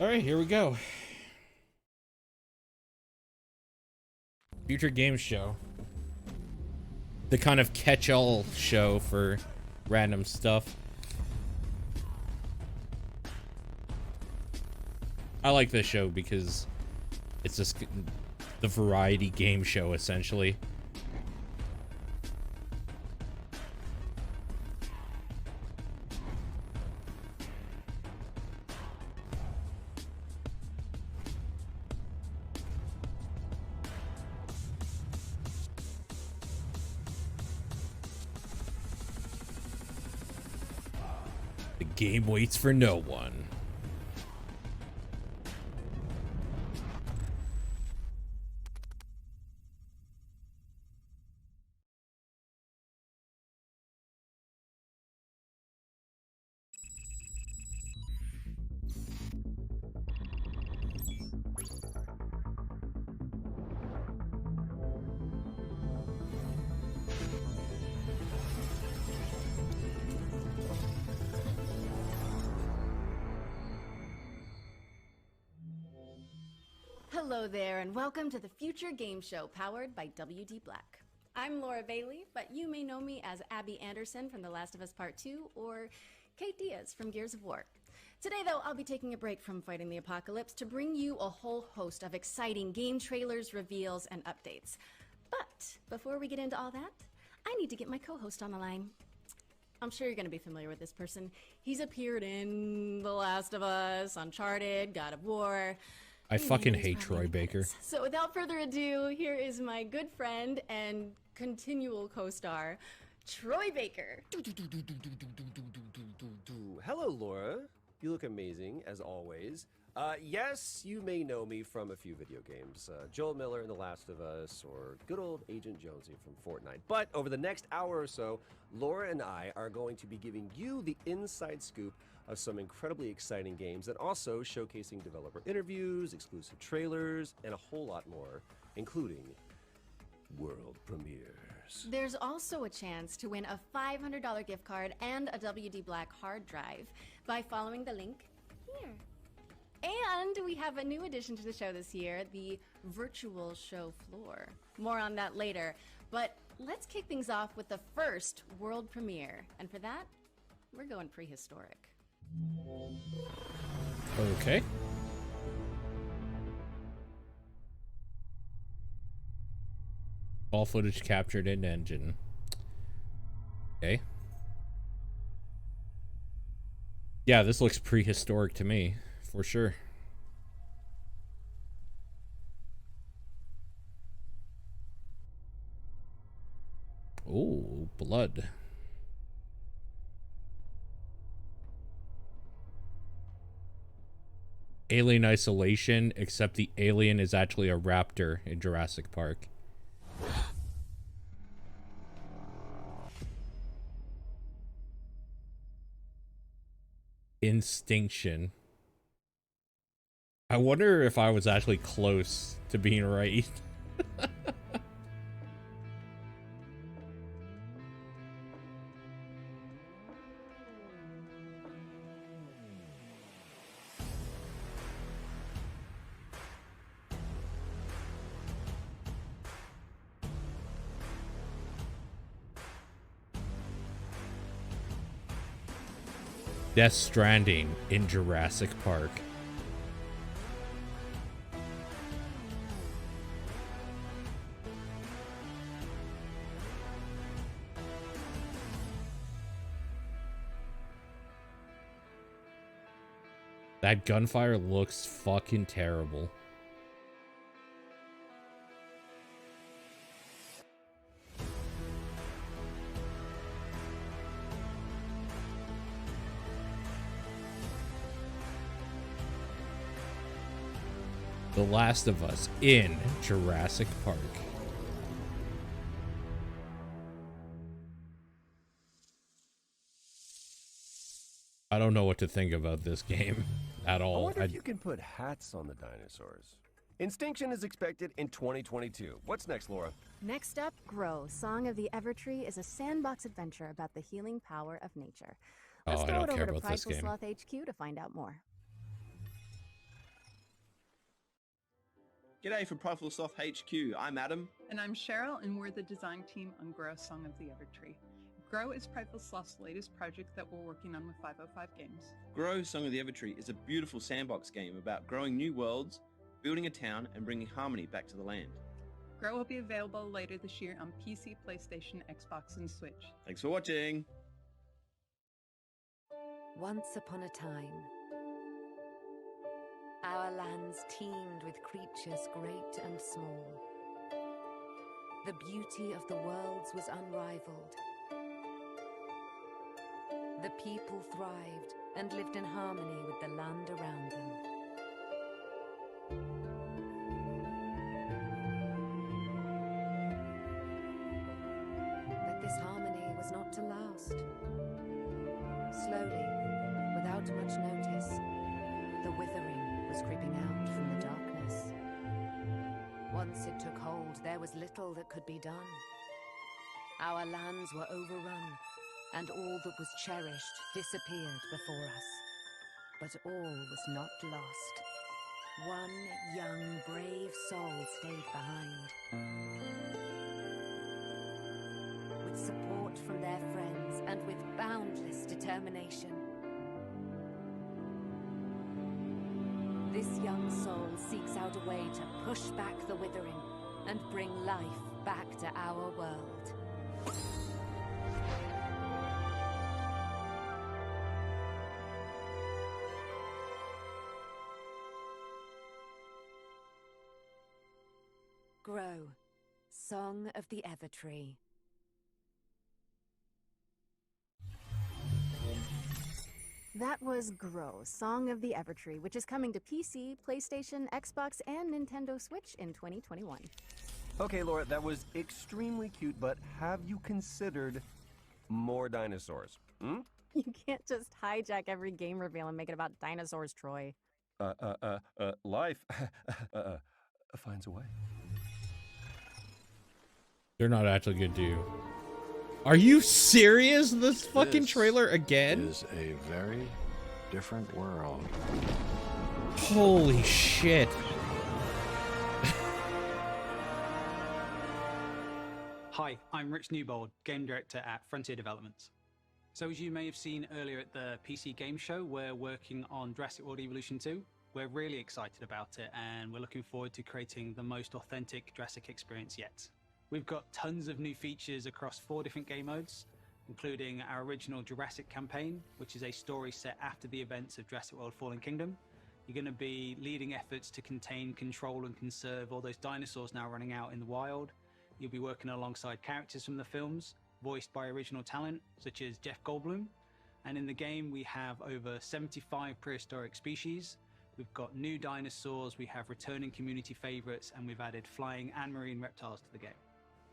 All right, here we go. Future Games Show. The kind of catch-all show for random stuff. I like this show because it's just the variety game show, essentially. The game waits for no one. Hello there, and welcome to the Future Game Show, powered by WD Black. I'm Laura Bailey, but you may know me as Abby Anderson from The Last of Us Part 2, or Kate Diaz from Gears of War. Today, though, I'll be taking a break from fighting the apocalypse to bring you a whole host of exciting game trailers, reveals, and updates. But before we get into all that, I need to get my co-host on the line. I'm sure you're going to be familiar with this person. He's appeared in The Last of Us, Uncharted, God of War. I fucking hate Troy Baker. So without further ado, here is my good friend and continual co-star, Troy Baker. Hello, Laura. You look amazing, as always. Yes, you may know me from a few video games. Joel Miller in The Last of Us, or good old Agent Jonesy from Fortnite. But over the next hour or so, Laura and I are going to be giving you the inside scoop of some incredibly exciting games, and also showcasing developer interviews, exclusive trailers, and a whole lot more, including world premieres. There's also a chance to win a $500 gift card and a WD Black hard drive by following the link here. And we have a new addition to the show this year, the virtual show floor. More on that later, but let's kick things off with the first world premiere. And for that, we're going prehistoric. Okay. All footage captured in engine. Okay. Yeah, this looks prehistoric to me, for sure. Oh, blood. Alien Isolation, except the alien is actually a raptor in Jurassic Park. Instinction. I wonder if I was actually close to being right. Death Stranding in Jurassic Park. That gunfire looks fucking terrible. The Last of Us in Jurassic Park. I don't know what to think about this game at all. I wonder if you can put hats on the dinosaurs. Instinction is expected in 2022. What's next, Laura? Next up, Grow, Song of the Evertree is a sandbox adventure about the healing power of nature. Let's I throw don't it care over to about this Prideful game. Sloth HQ to find out more. G'day from Prideful HQ. I'm Adam. And I'm Cheryl, and we're the design team on Grow Song of the Evertree. Grow is Prideful Soft's latest project that we're working on with 505 Games. Grow Song of the Evertree is a beautiful sandbox game about growing new worlds, building a town, and bringing harmony back to the land. Grow will be available later this year on PC, PlayStation, Xbox, and Switch. Thanks for watching. Once upon a time, our lands teemed with creatures great and small. The beauty of the worlds was unrivaled. The people thrived and lived in harmony with the land around them. But this harmony was not to last. Slowly, without much notice, the withering was creeping out from the darkness. Once it took hold, there was little that could be done. Our lands were overrun, and all that was cherished disappeared before us. But all was not lost. One young, brave soul stayed behind. With support from their friends and with boundless determination, this young soul seeks out a way to push back the withering and bring life back to our world. Grow, Song of the Evertree. That was Grow, Song of the Evertree, which is coming to PC, PlayStation, Xbox, and Nintendo Switch in 2021. Okay, Laura, that was extremely cute, but have you considered more dinosaurs? Hmm? You can't just hijack every game reveal and make it about dinosaurs, Troy. Life finds a way. They're not actually gonna do. Are you serious? This fucking trailer again? Is a very different world. Holy shit. Hi, I'm Rich Newbold, Game Director at Frontier Developments. So as you may have seen earlier at the PC Game Show, we're working on Jurassic World Evolution 2. We're really excited about it, and we're looking forward to creating the most authentic Jurassic experience yet. We've got tons of new features across 4 different game modes, including our original Jurassic campaign, which is a story set after the events of Jurassic World Fallen Kingdom. You're going to be leading efforts to contain, control, and conserve all those dinosaurs now running out in the wild. You'll be working alongside characters from the films, voiced by original talent, such as Jeff Goldblum. And in the game, we have over 75 prehistoric species. We've got new dinosaurs, we have returning community favorites, and we've added flying and marine reptiles to the game.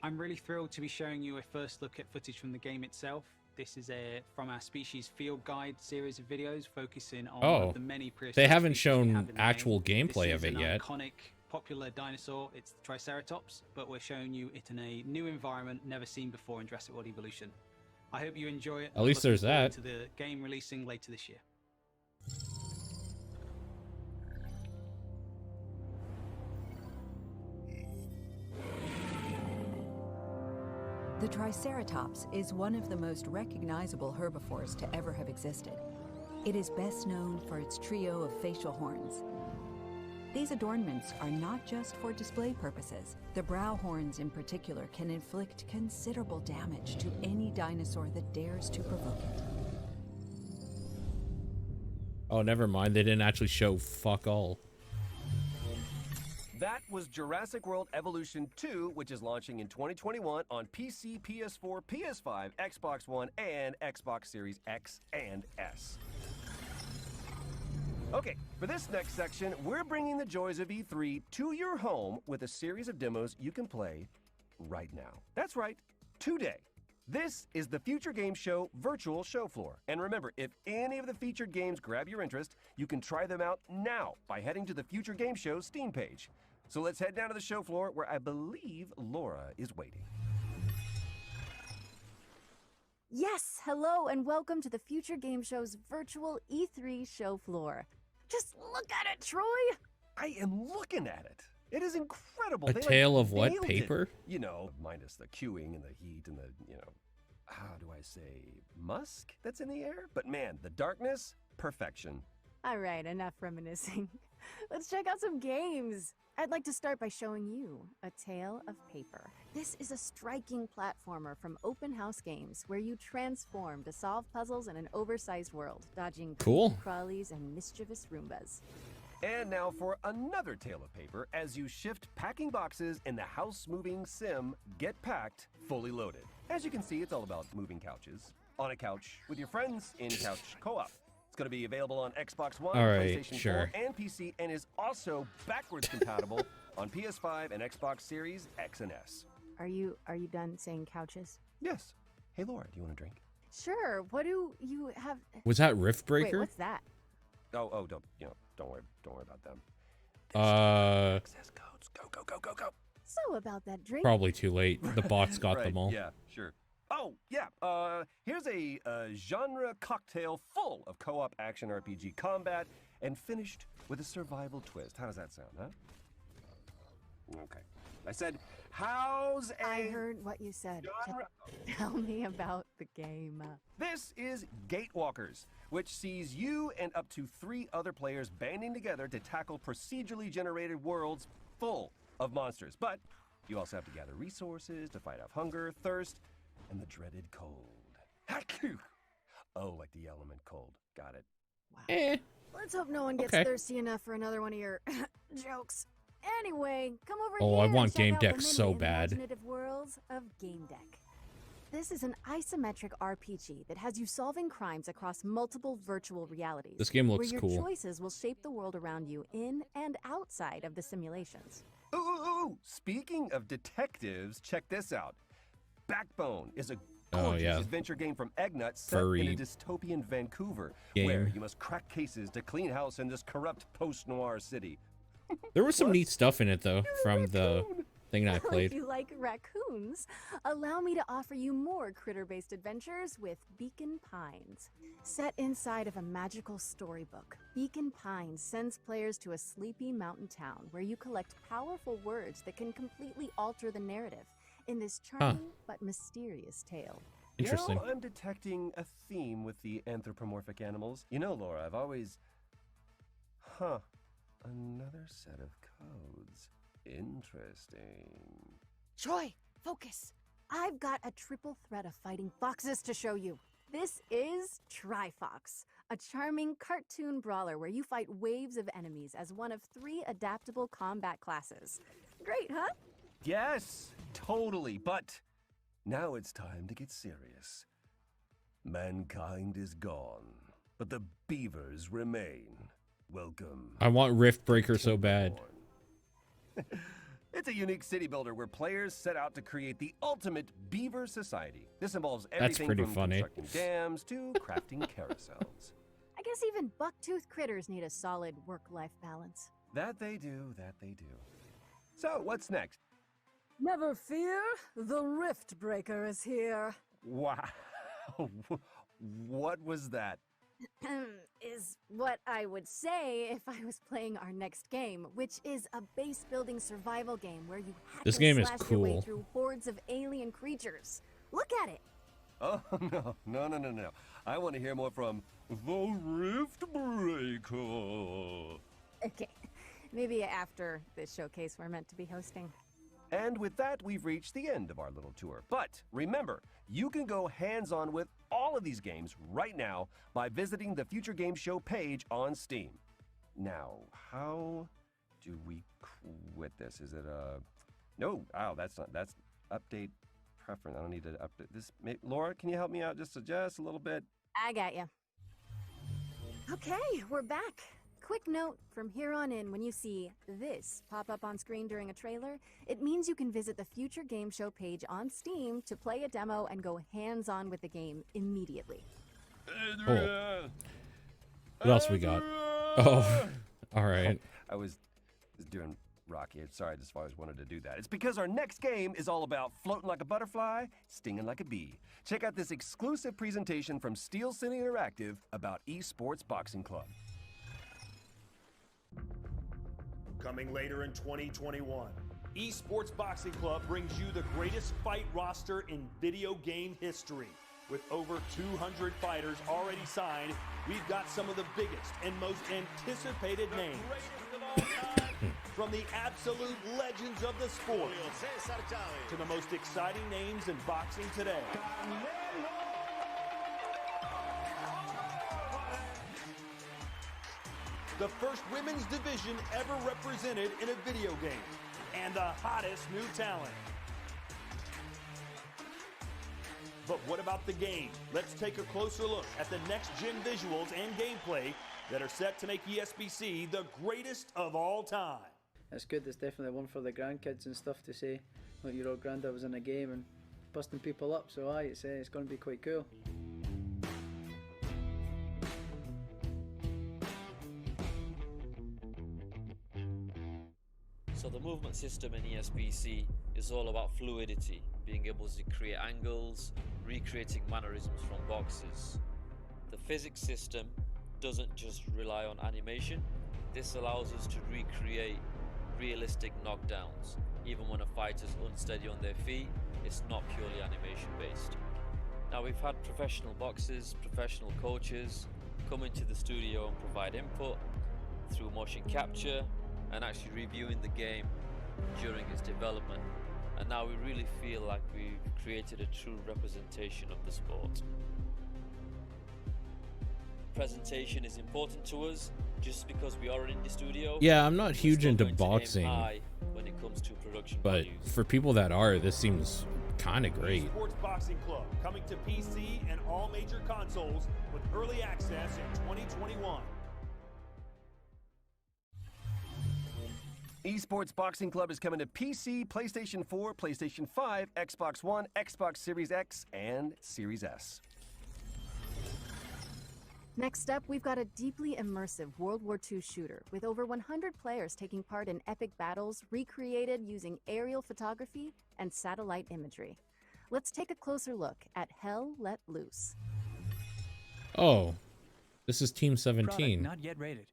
I'm really thrilled to be showing you a first look at footage from the game itself. This is from our Species Field Guide series of videos focusing on one of the many prehistoric they haven't species we have shown in the actual game. gameplay of it This is yet. an iconic, popular dinosaur. It's the Triceratops, but we're showing you it in a new environment never seen before in Jurassic World Evolution. I hope you enjoy it. At least Looking there's forward that. To the game releasing later this year. The Triceratops is one of the most recognizable herbivores to ever have existed. It is best known for its trio of facial horns. These adornments are not just for display purposes. The brow horns in particular can inflict considerable damage to any dinosaur that dares to provoke it. Oh, never mind. They didn't actually show fuck all. That was Jurassic World Evolution 2, which is launching in 2021 on PC, PS4, PS5, Xbox One, and Xbox Series X and S. Okay, for this next section, we're bringing the joys of E3 to your home with a series of demos you can play right now. That's right, today. This is the Future Game Show virtual show floor. And remember, if any of the featured games grab your interest, you can try them out now by heading to the Future Game Show Steam page. So let's head down to the show floor where I believe Laura is waiting. Yes, hello and welcome to the Future Game Show's virtual E3 show floor. Just look at it, Troy! I am looking at it. It is incredible. A They, tale of what? nailed it. Paper? You know, minus the queuing and the heat and the, how do I say, musk that's in the air? But man, the darkness, perfection. All right, enough reminiscing. Let's check out some games. I'd like to start by showing you A Tale of Paper. This is a striking platformer from Open House Games where you transform to solve puzzles in an oversized world, dodging Cool. creepy crawlies and mischievous Roombas. And now for another tale of paper as you shift packing boxes in the house-moving sim Get Packed, fully loaded. As you can see, it's all about moving couches. On a couch with your friends in couch co-op. It's going to be available on Xbox One, All right, PlayStation sure. 4, and PC, and is also backwards compatible on PS5 and Xbox Series X and S. Are you done saying couches? Yes. Hey, Laura, do you want a drink? Sure. What do you have? Was that Rift Wait, Breaker? what's that? Oh, don't worry about them. Access codes. Go. So about that drink. Probably too late. The bots got Right, them all. Yeah, sure. Oh, yeah. Here's a genre cocktail full of co-op action RPG combat and finished with a survival twist. How does that sound, huh? Okay. I said, how's a... I heard what you said. genre... Tell me about the game. This is Gatewalkers, which sees you and up to 3 other players banding together to tackle procedurally generated worlds full of monsters. But you also have to gather resources to fight off hunger, thirst, and the dreaded cold. Haku! Oh, like the element cold. Got it. Wow. Let's hope no one gets Okay. thirsty enough for another one of your jokes. Anyway, come over Oh, here I and want check Game out Deck the so many bad. imaginative worlds of Game Deck. This is an isometric RPG that has you solving crimes across multiple virtual realities. This game looks where your cool. choices will shape the world around you in and outside of the simulations. Ooh. Speaking of detectives, check this out. Backbone is a Oh, gorgeous yeah. adventure game from Eggnut set Furry in a dystopian Vancouver, where game. you must crack cases to clean house in this corrupt post-noir city. There was some neat stuff in it, though, from the thing I Well, if played. you like raccoons, allow me to offer you more critter-based adventures with Beacon Pines. Set inside of a magical storybook, Beacon Pines sends players to a sleepy mountain town where you collect powerful words that can completely alter the narrative in this charming but mysterious tale. Interesting. You know, I'm detecting a theme with the anthropomorphic animals. You know, Laura, I've always... Another set of codes. Interesting. Troy, focus! I've got a triple threat of fighting foxes to show you. This is Trifox, a charming cartoon brawler where you fight waves of enemies as one of 3 adaptable combat classes. Great, huh? Yes, totally, but now it's time to get serious. Mankind is gone, but the beavers remain. Welcome. I want Rift Breaker so bad. It's a unique city builder where players set out to create the ultimate beaver society. This involves That's everything pretty from funny. constructing dams to crafting carousels. I guess even buck-toothed critters need a solid work-life balance. That they do. So, what's next? Never fear, the Rift Breaker is here. Wow. What was that? Is what I would say if I was playing our next game, which is a base-building survival game where you hack This and game is slash your way cool. through hordes of alien creatures. Look at it. Oh, no. I want to hear more from the Rift Breaker. Okay, maybe after this showcase we're meant to be hosting. And with that, we've reached the end of our little tour. But remember, you can go hands-on with all of these games right now by visiting the Future Game Show page on Steam. Now, how do we quit this? Is it no? Oh, that's update preference. I don't need to update this. Laura, can you help me out just a little bit? I got you. Okay, we're back. Quick note, from here on in, when you see this pop up on screen during a trailer, it means you can visit the Future Game Show page on Steam to play a demo and go hands-on with the game immediately. Oh. What else we got? Oh, all right. I was doing Rocky. Sorry, I just always wanted to do that. It's because our next game is all about floating like a butterfly, stinging like a bee. Check out this exclusive presentation from Steel City Interactive about Esports Boxing Club. coming later in 2021. Esports Boxing Club brings you the greatest fight roster in video game history. With over 200 fighters already signed, we've got some of the biggest and most anticipated names. From the absolute legends of the sport to the most exciting names in boxing today. The first women's division ever represented in a video game, and the hottest new talent. But what about the game? Let's take a closer look at the next-gen visuals and gameplay that are set to make ESBC the greatest of all time. It's good. It's definitely one for the grandkids and stuff to say, like your old granddad was in a game and busting people up. So it's going to be quite cool. So the movement system in ESBC is all about fluidity, being able to create angles, recreating mannerisms from boxes. The physics system doesn't just rely on animation. This allows us to recreate realistic knockdowns. Even when a fighter's unsteady on their feet, it's not purely animation based. Now we've had professional boxers, professional coaches come into the studio and provide input through motion capture and actually reviewing the game during its development. And now we really feel like we've created a true representation of the sport. Presentation is important to us just because we are an indie studio. Yeah, I'm not huge into boxing, when it comes to production but values. for people that are, this seems kind of great. Esports Boxing Club coming to PC and all major consoles with early access in 2021. Esports Boxing Club is coming to PC, PlayStation 4, PlayStation 5, Xbox One, Xbox Series X, and Series S. Next up, we've got a deeply immersive World War II shooter with over 100 players taking part in epic battles recreated using aerial photography and satellite imagery. Let's take a closer look at Hell Let Loose. Oh, this is Team 17. Product not yet rated.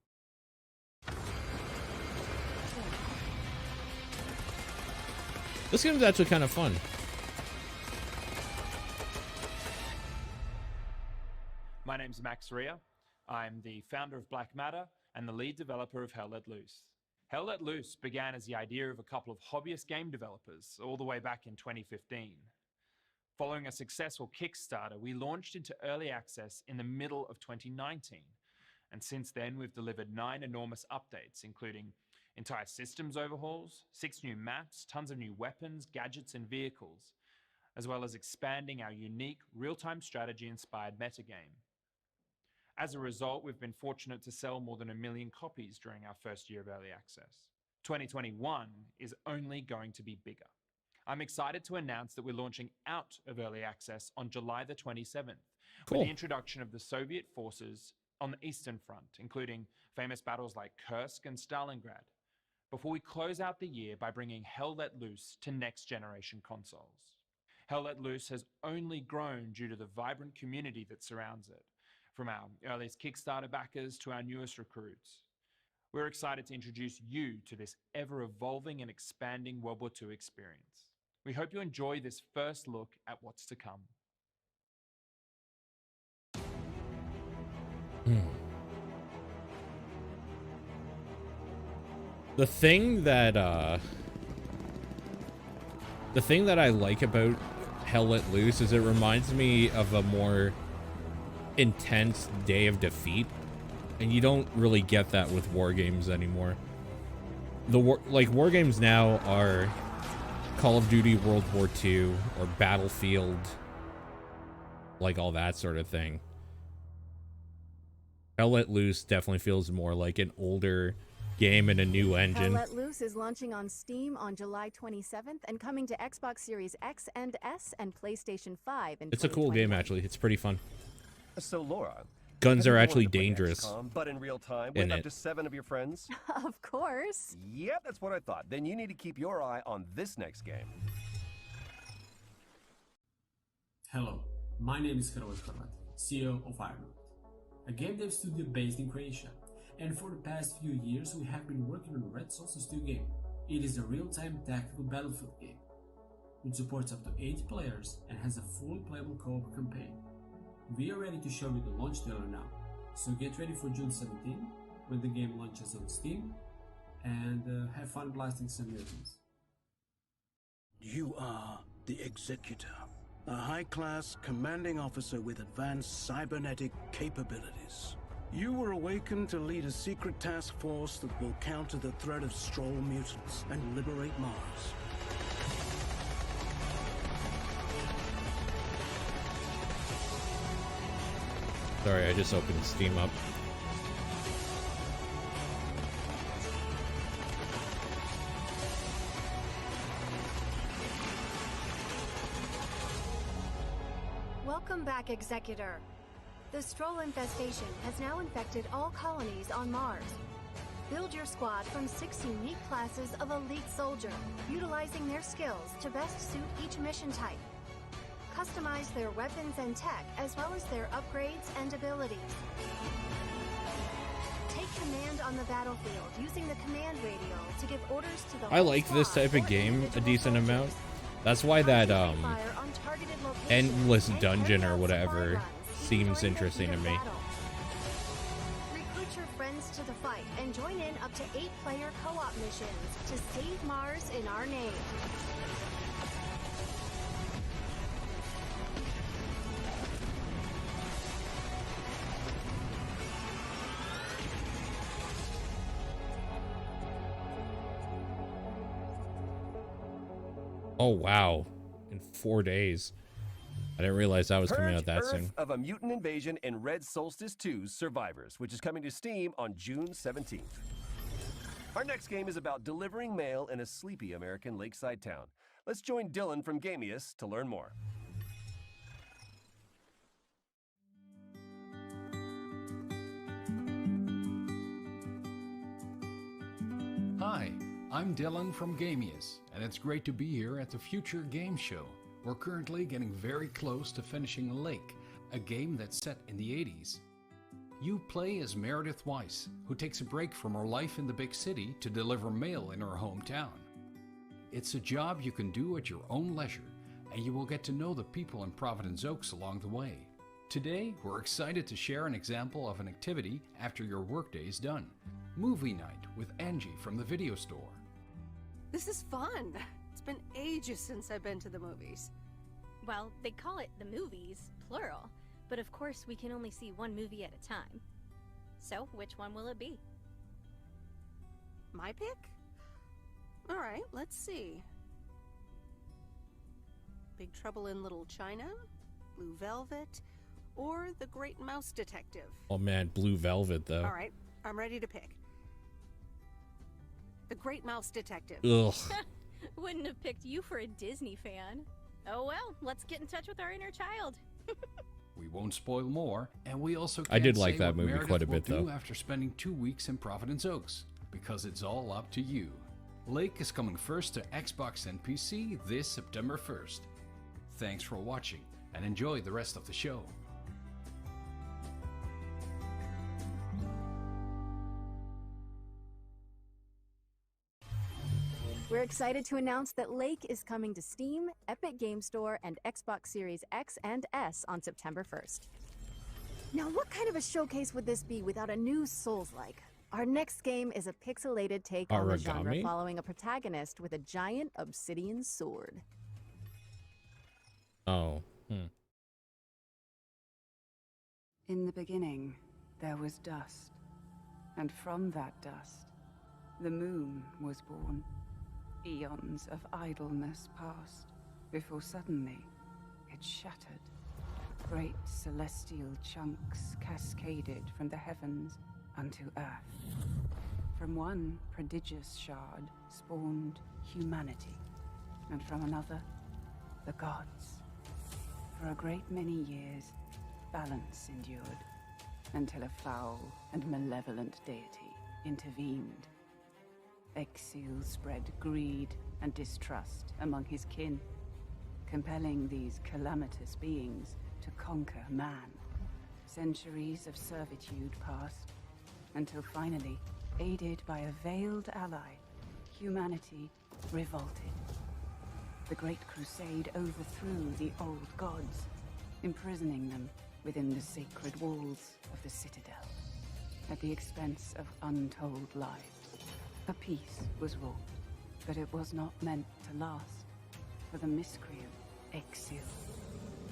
This game's actually kind of fun. My name's Max Ria. I'm the founder of Black Matter and the lead developer of Hell Let Loose. Hell Let Loose began as the idea of a couple of hobbyist game developers all the way back in 2015. Following a successful Kickstarter, we launched into early access in the middle of 2019. And since then, we've delivered 9 enormous updates, including entire systems overhauls, 6 new maps, tons of new weapons, gadgets, and vehicles, as well as expanding our unique real-time strategy-inspired metagame. As a result, we've been fortunate to sell more than 1 million copies during our first year of early access. 2021 is only going to be bigger. I'm excited to announce that we're launching out of early access on July the 27th, Cool. with the introduction of the Soviet forces on the Eastern Front, including famous battles like Kursk and Stalingrad, before we close out the year by bringing Hell Let Loose to next-generation consoles. Hell Let Loose has only grown due to the vibrant community that surrounds it, from our earliest Kickstarter backers to our newest recruits. We're excited to introduce you to this ever-evolving and expanding World War II experience. We hope you enjoy this first look at what's to come. The thing that I like about Hell Let Loose is it reminds me of a more intense Day of Defeat, and you don't really get that with war games anymore. War games now are Call of Duty World War II or Battlefield, like all that sort of thing. Hell Let Loose definitely feels more like an older game and a new engine. Hell Let Loose is launching on Steam on July 27th and coming to Xbox Series X and S and PlayStation 5 in It's a cool game, actually. It's pretty fun. So, Laura, Guns have are you actually wanted to play dangerous. XCOM, but in real time with in up it. to 7 of your friends? Of course. Yep, that's what I thought. Then you need to keep your eye on this next game. Hello, my name is Herald Halibut, CEO of Overcooked, a game dev studio based in Croatia. and for the past few years we have been working on Red Solstice 2 game. It is a real-time tactical battlefield game. It supports up to 8 players and has a fully playable co-op campaign. We are ready to show you the launch trailer now, so get ready for June 17 when the game launches on Steam, and have fun blasting some mutants. You are the Executor, a high-class commanding officer with advanced cybernetic capabilities. You were awakened to lead a secret task force that will counter the threat of Stroll mutants and liberate Mars. Sorry, I just opened Steam up. Welcome back, Executor. The Stroll infestation has now infected all colonies on Mars. Build your squad from 6 unique classes of elite soldier, utilizing their skills to best suit each mission type. Customize their weapons and tech, as well as their upgrades and abilities. Take command on the battlefield using the command radio to give orders to the I like this type of game a decent amount. That's why that endless dungeon or whatever seems interesting to me. Recruit your friends to the fight and join in up to 8-player co-op missions to save Mars in our name. Oh wow, in 4 days. I didn't realize that was coming out that Earth soon. of a mutant invasion in Red Solstice 2's Survivors, which is coming to Steam on June 17th. Our next game is about delivering mail in a sleepy American lakeside town. Let's join Dylan from Gamius to learn more. Hi, I'm Dylan from Gamius, and it's great to be here at the Future Game Show. We're currently getting very close to finishing Lake, a game that's set in the 80s. You play as Meredith Weiss, who takes a break from her life in the big city to deliver mail in her hometown. It's a job you can do at your own leisure, and you will get to know the people in Providence Oaks along the way. Today, we're excited to share an example of an activity after your workday is done. Movie night with Angie from the video store. This is fun. It's been ages since I've been to the movies. Well, they call it the movies, plural, but of course we can only see one movie at a time. So, which one will it be? My pick? All right, let's see. Big Trouble in Little China, Blue Velvet, or The Great Mouse Detective? Oh man, Blue Velvet though. All right, I'm ready to pick. The Great Mouse Detective. Ugh. Wouldn't have picked you for a Disney fan. Oh well, let's get in touch with our inner child. We won't spoil more, and we also I did can't like say that what movie Meredith quite a will bit, do though. after spending 2 weeks in Providence Oaks, because it's all up to you. Lake is coming first to Xbox and PC this September 1st. Thanks for watching, and enjoy the rest of the show. We're excited to announce that Lake is coming to Steam, Epic Game Store, and Xbox Series X and S on September 1st. Now, what kind of a showcase would this be without a new Souls-like? Our next game is a pixelated take on the genre, Origami? following a protagonist with a giant obsidian sword. Oh. In the beginning, there was dust, and from that dust, the moon was born. Eons of idleness passed, before suddenly it shattered. Great celestial chunks cascaded from the heavens unto earth. From one prodigious shard spawned humanity, and from another, the gods. For a great many years, balance endured, until a foul and malevolent deity intervened. Exile spread greed and distrust among his kin, compelling these calamitous beings to conquer man. Centuries of servitude passed, until finally, aided by a veiled ally, humanity revolted. The Great Crusade overthrew the old gods, imprisoning them within the sacred walls of the Citadel, at the expense of untold lives. A peace was wrought, but it was not meant to last, for the miscreant Exil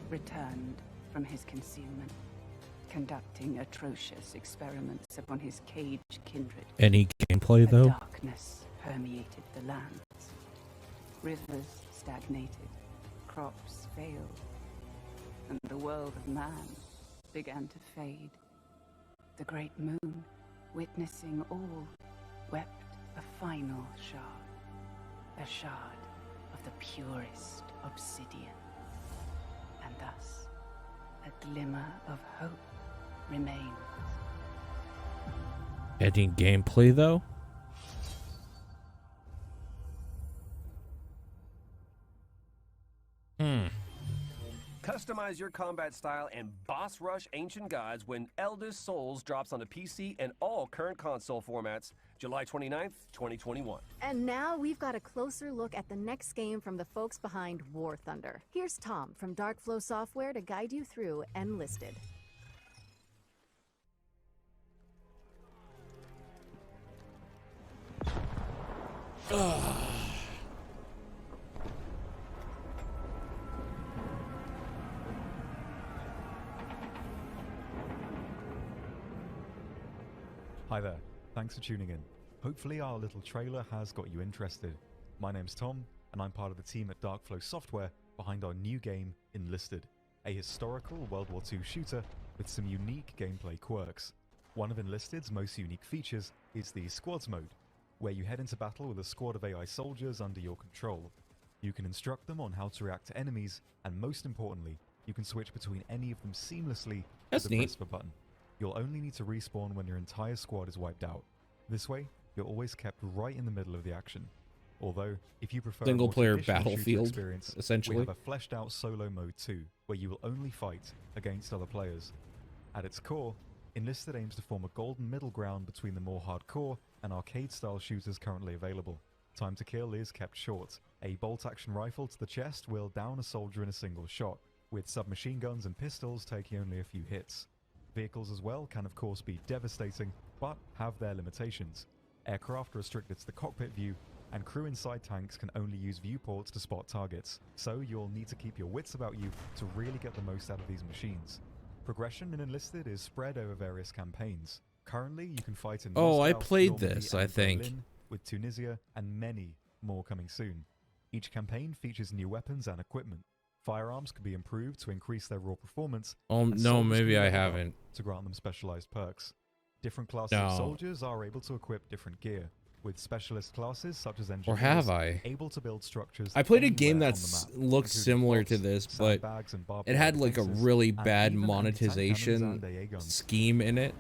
returned from his concealment, conducting atrocious experiments upon his caged kindred. Any gameplay, though? Darkness permeated the lands. Rivers stagnated, crops failed, and the world of man began to fade. The great moon, witnessing all, wept a final shard, a shard of the purest obsidian. And thus, a glimmer of hope remains. Any gameplay, though? Customize your combat style and boss rush ancient gods when Eldest Souls drops onto PC and all current console formats July 29th, 2021. And now we've got a closer look at the next game from the folks behind War Thunder. Here's Tom from Darkflow Software to guide you through Enlisted. Hi there, thanks for tuning in. Hopefully our little trailer has got you interested. My name's Tom, and I'm part of the team at Darkflow Software behind our new game, Enlisted, a historical World War II shooter with some unique gameplay quirks. One of Enlisted's most unique features is the Squads mode, where you head into battle with a squad of AI soldiers under your control. You can instruct them on how to react to enemies, and most importantly, you can switch between any of them seamlessly with the press of a button. You'll only need to respawn when your entire squad is wiped out. This way, you're always kept right in the middle of the action. Although, if you prefer single-player a more traditional battlefield, shooter experience, essentially, we have a fleshed-out solo mode too, where you will only fight against other players. At its core, Enlisted aims to form a golden middle ground between the more hardcore and arcade-style shooters currently available. Time to kill is kept short. A bolt-action rifle to the chest will down a soldier in a single shot, with submachine guns and pistols taking only a few hits. Vehicles as well can of course be devastating, but have their limitations. Aircraft are restricted to the cockpit view, and crew inside tanks can only use viewports to spot targets, so you'll need to keep your wits about you to really get the most out of these machines. Progression in Enlisted is spread over various campaigns. Currently, you can fight in Oh, I Moscow, played Normandy, this, and I think. Berlin, with Tunisia, and many more coming soon. Each campaign features new weapons and equipment. Firearms can be improved to increase their raw performance. Oh, and no, soldiers maybe can I level up haven't. to grant them specialized perks. Different classes of soldiers are able to equip different gear, with specialist classes such as engineers have I? able to build structures. I played a game anywhere that on the map, looks including similar bots, to this, but sandbags, and barbed it had wire like a fences, really and bad even anti-tank cannons monetization and AA guns. scheme in it.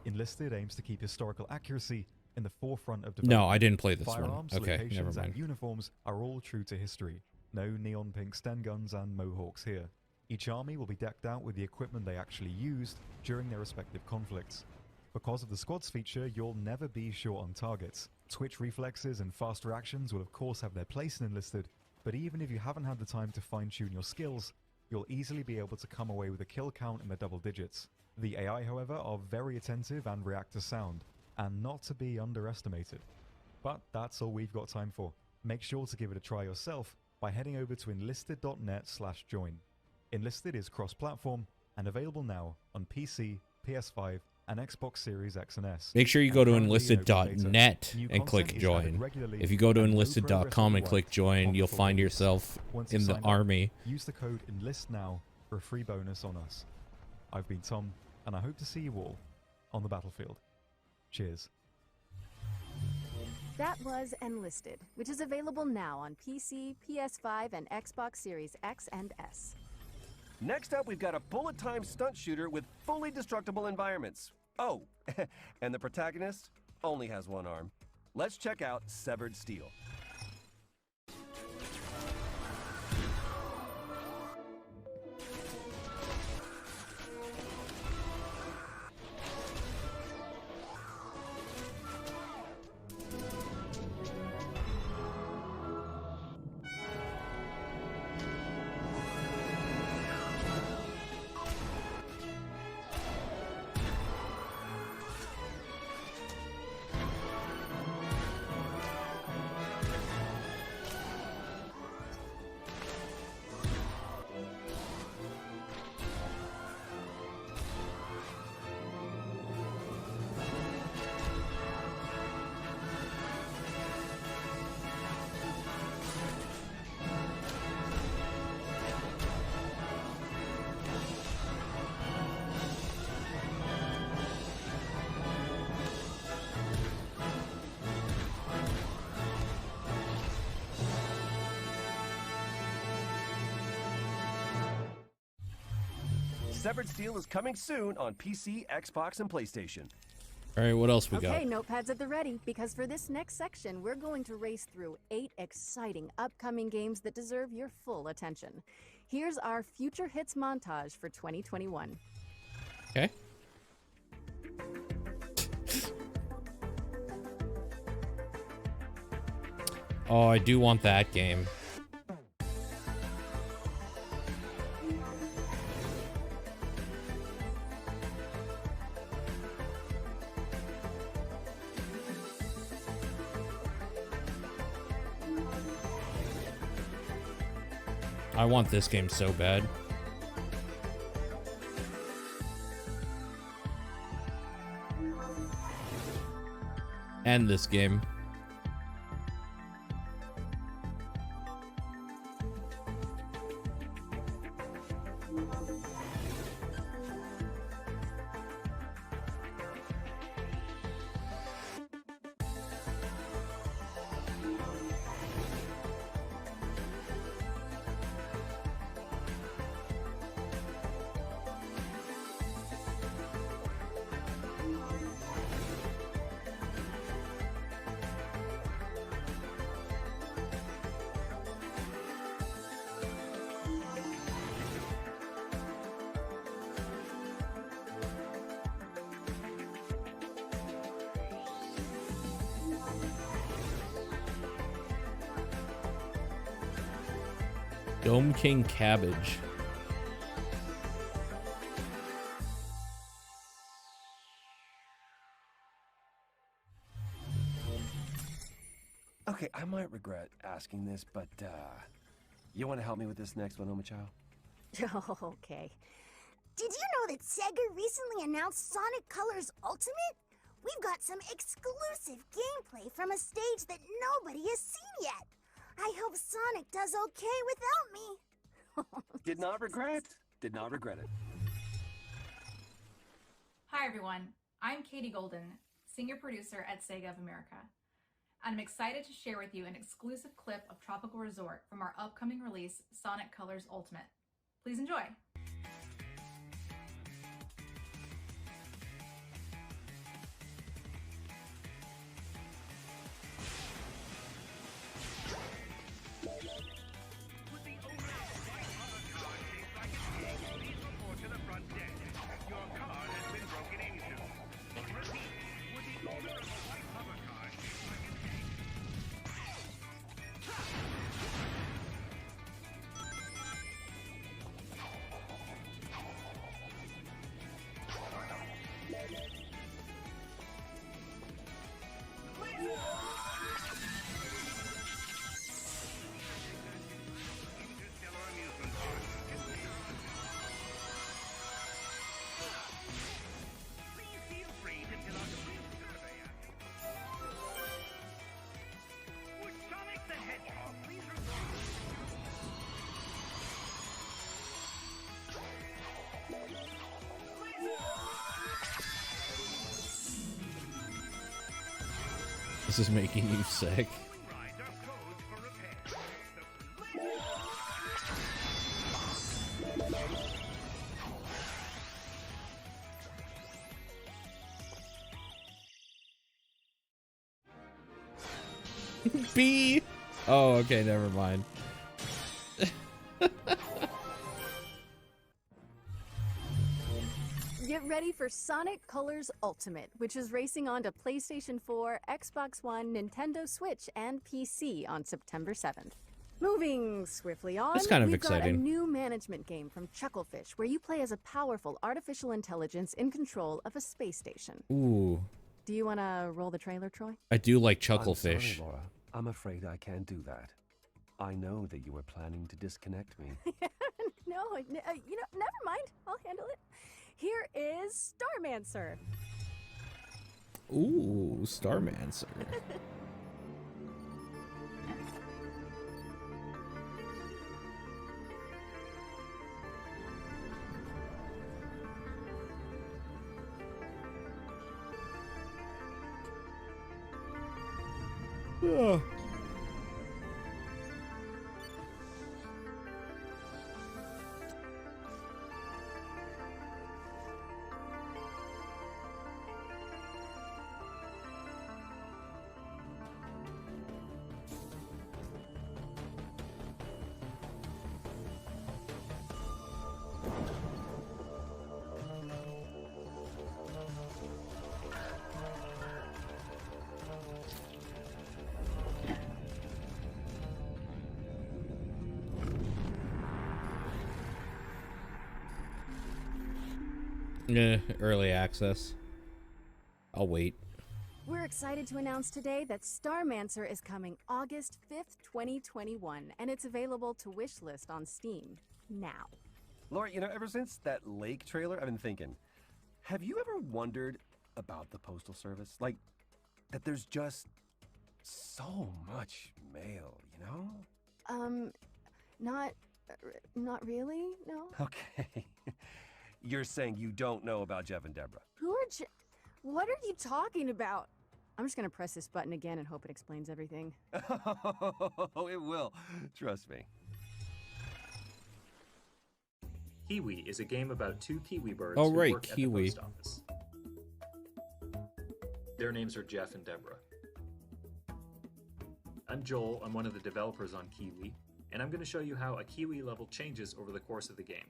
Enlisted aims to keep historical accuracy in the forefront of No, development. I didn't play this one. Firearms, Okay, never locations, mind. and uniforms are all true to history. No neon pink Sten guns and mohawks here. Each army will be decked out with the equipment they actually used during their respective conflicts. Because of the squads feature, you'll never be short on targets. Twitch reflexes and fast reactions will of course have their place in Enlisted, but even if you haven't had the time to fine-tune your skills, you'll easily be able to come away with a kill count in the double digits. The AI, however, are very attentive and react to sound, and not to be underestimated. But that's all we've got time for. Make sure to give it a try yourself by heading over to enlisted.net/join. Enlisted is cross-platform and available now on PC, PS5, and Xbox Series X and S. Make sure you go to And currently in open enlisted.net beta. New and click content is added join. regularly, If you go to and no enlisted.com progress will and be click wiped join, on you'll full find release. yourself Once in you've the signed up, army. use the code ENLISTNOW for a free bonus on us. I've been Tom, and I hope to see you all on the battlefield. Cheers. That was Enlisted, which is available now on PC, PS5, and Xbox Series X and S. Next up, we've got a bullet-time stunt shooter with fully destructible environments. Oh, and the protagonist only has one arm. Let's check out Severed Steel. Severed Steel is coming soon on PC, Xbox, and PlayStation. All right, what else we got? Okay, notepads at the ready, because for this next section, we're going to race through 8 exciting upcoming games that deserve your full attention. Here's our future hits montage for 2021. Okay. Oh, I do want that game. I want this game so bad. And this game. Dome King Cabbage. Okay, I might regret asking this, but you want to help me with this next one, Omachow? Okay. Did you know that Sega recently announced Sonic Colors Ultimate? We've got some exclusive gameplay from a stage that nobody has seen yet. I hope Sonic does okay without me. Did not regret it. Hi everyone, I'm Katie Golden, senior producer at Sega of America. And I'm excited to share with you an exclusive clip of Tropical Resort from our upcoming release, Sonic Colors Ultimate. Please enjoy. This is making you sick. B. Oh, okay, never mind. Get ready for Sonic Colors Ultimate, which is racing on to PlayStation 4, Xbox One, Nintendo Switch, and PC on September 7th. Moving swiftly on, That's kind of we've got a exciting. new management game from Chucklefish, where you play as a powerful artificial intelligence in control of a space station. Ooh, Do you want to roll the trailer, Troy? I do like I'm Chucklefish. sorry, Laura. I'm afraid I can't do that. I know that you were planning to disconnect me. No, never mind. I'll handle it. Here is Starmancer. Ooh, Starmancer. Oh. Early access. I'll wait. We're excited to announce today that Starmancer is coming August 5th, 2021, and it's available to wishlist on Steam now. Laura, you know, ever since that lake trailer, I've been thinking, have you ever wondered about the Postal Service? Like, that there's just so much mail, you know? Not really, no. Okay. You're saying you don't know about Jeff and Deborah. What are you talking about? I'm just gonna press this button again and hope it explains everything. Oh, it will. Trust me. Kiwi is a game about two Kiwi birds Oh, who right, work Kiwi. at the post office. Their names are Jeff and Deborah. I'm Joel, I'm one of the developers on Kiwi, and I'm going to show you how a Kiwi level changes over the course of the game.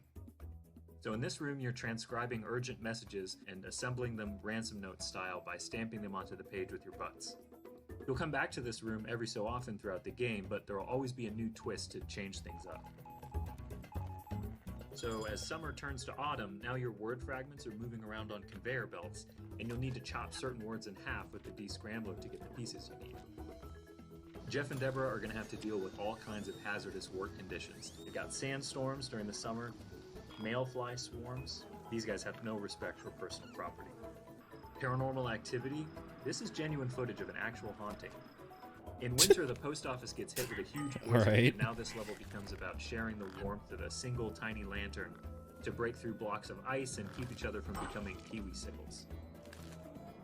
So in this room, you're transcribing urgent messages and assembling them ransom note style by stamping them onto the page with your butts. You'll come back to this room every so often throughout the game, but there will always be a new twist to change things up. So as summer turns to autumn, now your word fragments are moving around on conveyor belts, and you'll need to chop certain words in half with the descrambler to get the pieces you need. Jeff and Deborah are going to have to deal with all kinds of hazardous work conditions. You've got sandstorms during the summer, mayfly swarms. These guys have no respect for personal property. Paranormal activity. This is genuine footage of an actual haunting. In winter, the post office gets hit with a huge blizzard, Right. and now this level becomes about sharing the warmth of a single tiny lantern to break through blocks of ice and keep each other from becoming kiwi sickles.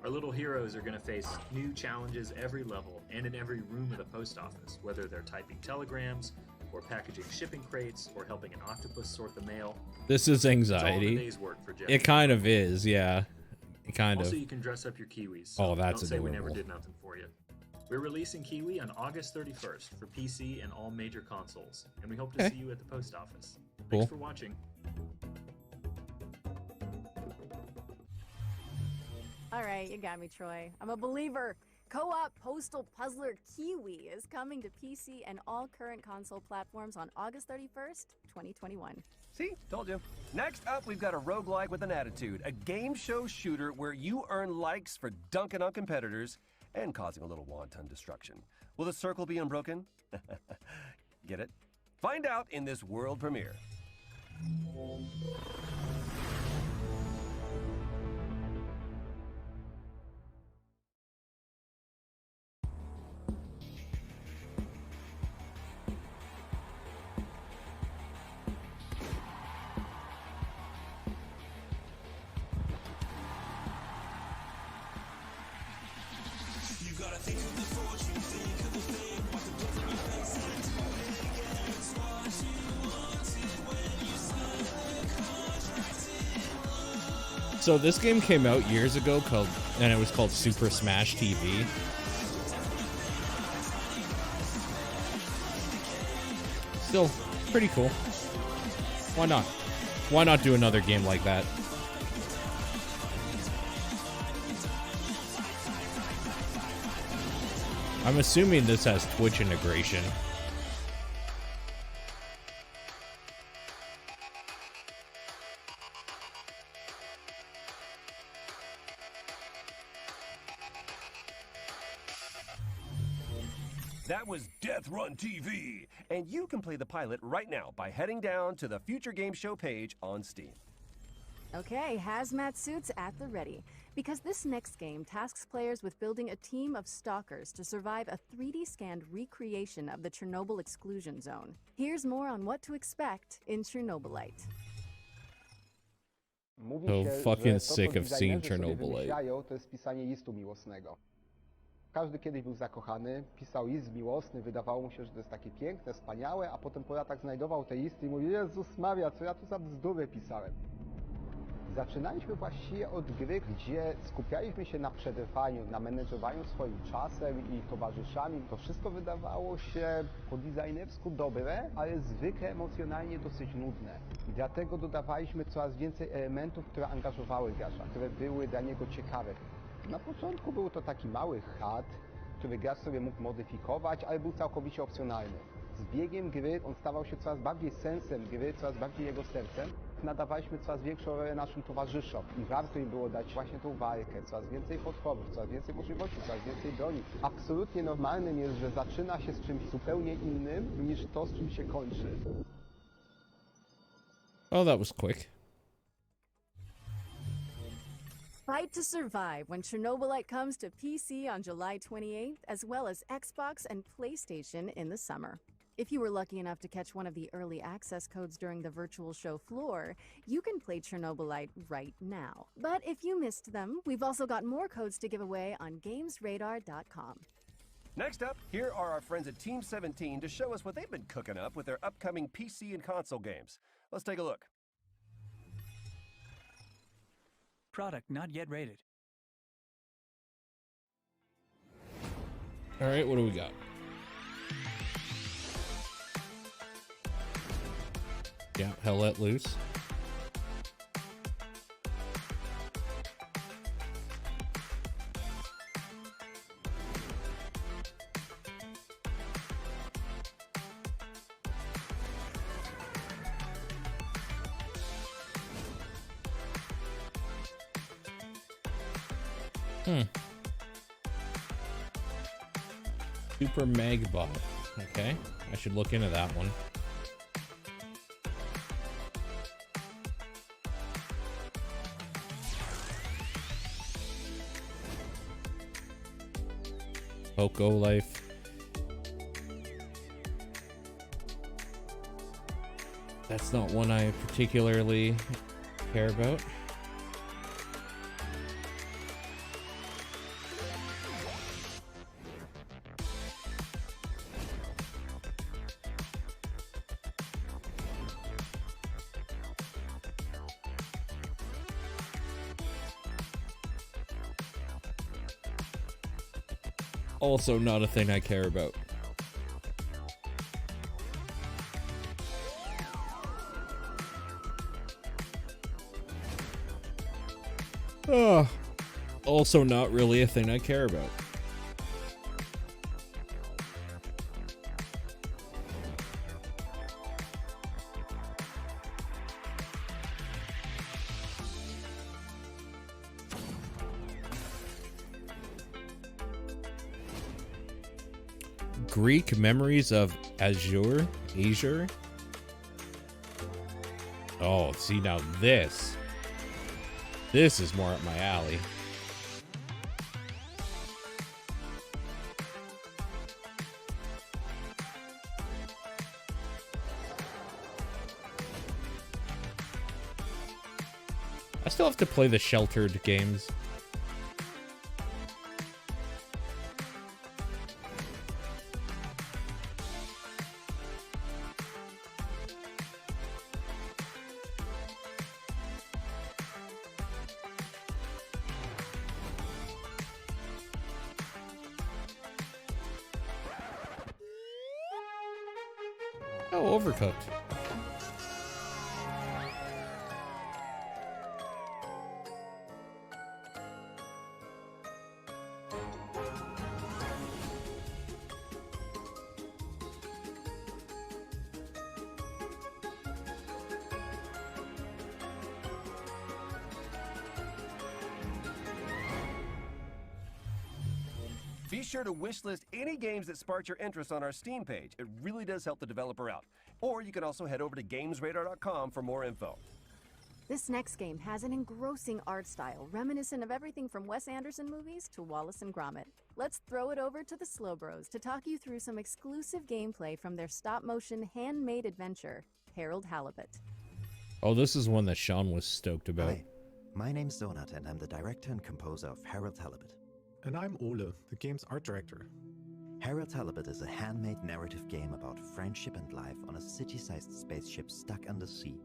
Our little heroes are going to face new challenges every level and in every room of the post office, whether they're typing telegrams, or packaging shipping crates, or helping an octopus sort the mail. This is It's all in anxiety. a day's work for Jeff. It kind of is, yeah. It kind Also, of. you can dress up your Kiwis. Oh, that's don't say we never adorable. did nothing for you. We're releasing Kiwi on August 31st for PC and all major consoles, and we hope to Okay. see you at the post office. Cool. Thanks for watching. All right, you got me, Troy. I'm a believer. Co-op Postal Puzzler Kiwi is coming to PC and all current console platforms on August 31st, 2021. See? Told you. Next up, we've got a roguelike with an attitude. A game show shooter where you earn likes for dunking on competitors and causing a little wanton destruction. Will the circle be unbroken? Get it? Find out in this world premiere. So this game came out years ago and it was called Super Smash TV. Still pretty cool. Why not? Why not do another game like that? I'm assuming this has Twitch integration. That was Death Run TV, and you can play the pilot right now by heading down to the Future Game Show page on Steam. Okay, hazmat suits at the ready, because this next game tasks players with building a team of stalkers to survive a 3D scanned recreation of the Chernobyl exclusion zone. Here's more on what to expect in Chernobylite. Mówi So się, że fucking to, sick co of seeing designerzy sobie Chernobylite. wymyślają, to jest pisanie listu miłosnego. Każdy kiedyś był zakochany, pisał list miłosny, wydawało mu się, że to jest takie piękne, wspaniałe, a potem po latach znajdował te listy i mówił: Jezus Maria, co ja tu za bzdury pisałem. Zaczynaliśmy właściwie od gry, gdzie skupialiśmy się na przetrwaniu, na menedżowaniu swoim czasem i towarzyszami. To wszystko wydawało się po designersku dobre, ale zwykle emocjonalnie dosyć nudne. I dlatego dodawaliśmy coraz więcej elementów, które angażowały gracza, które były dla niego ciekawe. Na początku był to taki mały chat, który gracz sobie mógł modyfikować, ale był całkowicie opcjonalny. Z biegiem gry on stawał się coraz bardziej sensem gry, coraz bardziej jego sercem. nadawaliśmy coraz większą rolę naszym towarzyszom i warto im było dać właśnie tą walkę, coraz więcej podchodów, coraz więcej możliwości, coraz więcej broni. Absolutnie normalnym jest, że zaczyna się z czymś zupełnie innym niż to, z czym się kończy. Oh, that was quick. Fight to survive when Chernobylite comes to PC on July 28th, as well as Xbox and PlayStation in the summer. If you were lucky enough to catch one of the early access codes during the virtual show floor, you can play Chernobylite right now. But if you missed them, we've also got more codes to give away on GamesRadar.com. Next up, here are our friends at Team 17 to show us what they've been cooking up with their upcoming PC and console games. Let's take a look. Product not yet rated. All right, what do we got? Yeah, Hell Let Loose. Super Magbot. Okay, I should look into that one. Poco Life. That's not one I particularly care about. Also not a thing I care about. Also not really a thing I care about. Greek Memories of Azure? Oh, see now this is more up my alley. I still have to play the Sheltered games. Oh, Overcooked. Be sure to wishlist any games that spark your interest on our Steam page. It really does help the developer out. Or you can also head over to GamesRadar.com for more info. This next game has an engrossing art style, reminiscent of everything from Wes Anderson movies to Wallace and Gromit. Let's throw it over to the Slow Bros to talk you through some exclusive gameplay from their stop-motion handmade adventure, Herald Halibut. Oh, this is one that Sean was stoked about. Hi, my name's Donut and I'm the director and composer of Herald Halibut. And I'm Olly, the game's art director. Herald Halibut is a handmade narrative game about friendship and life on a city-sized spaceship stuck under sea.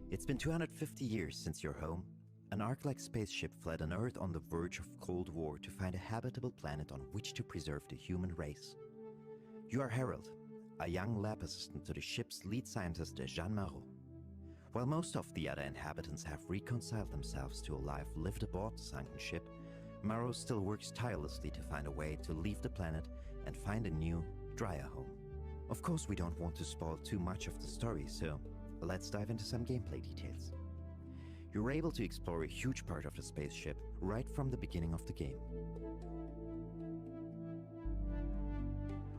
It's been 250 years since your home. An Ark-like spaceship fled an Earth on the verge of Cold War to find a habitable planet on which to preserve the human race. You are Herald, a young lab assistant to the ship's lead scientist, Jean Marot. While most of the other inhabitants have reconciled themselves to a life lived aboard the sunken ship, Marot still works tirelessly to find a way to leave the planet and find a new, drier home. Of course, we don't want to spoil too much of the story, so let's dive into some gameplay details. You're able to explore a huge part of the spaceship right from the beginning of the game.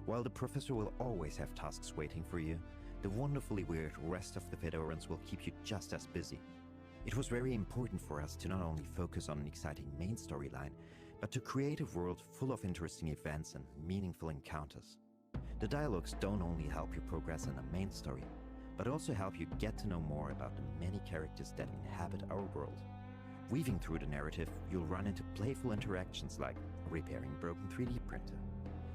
While the professor will always have tasks waiting for you, the wonderfully weird rest of the Fedorans will keep you just as busy. It was very important for us to not only focus on an exciting main storyline, but to create a world full of interesting events and meaningful encounters. The dialogues don't only help you progress in the main story, but also help you get to know more about the many characters that inhabit our world. Weaving through the narrative, you'll run into playful interactions like repairing a broken 3D printer.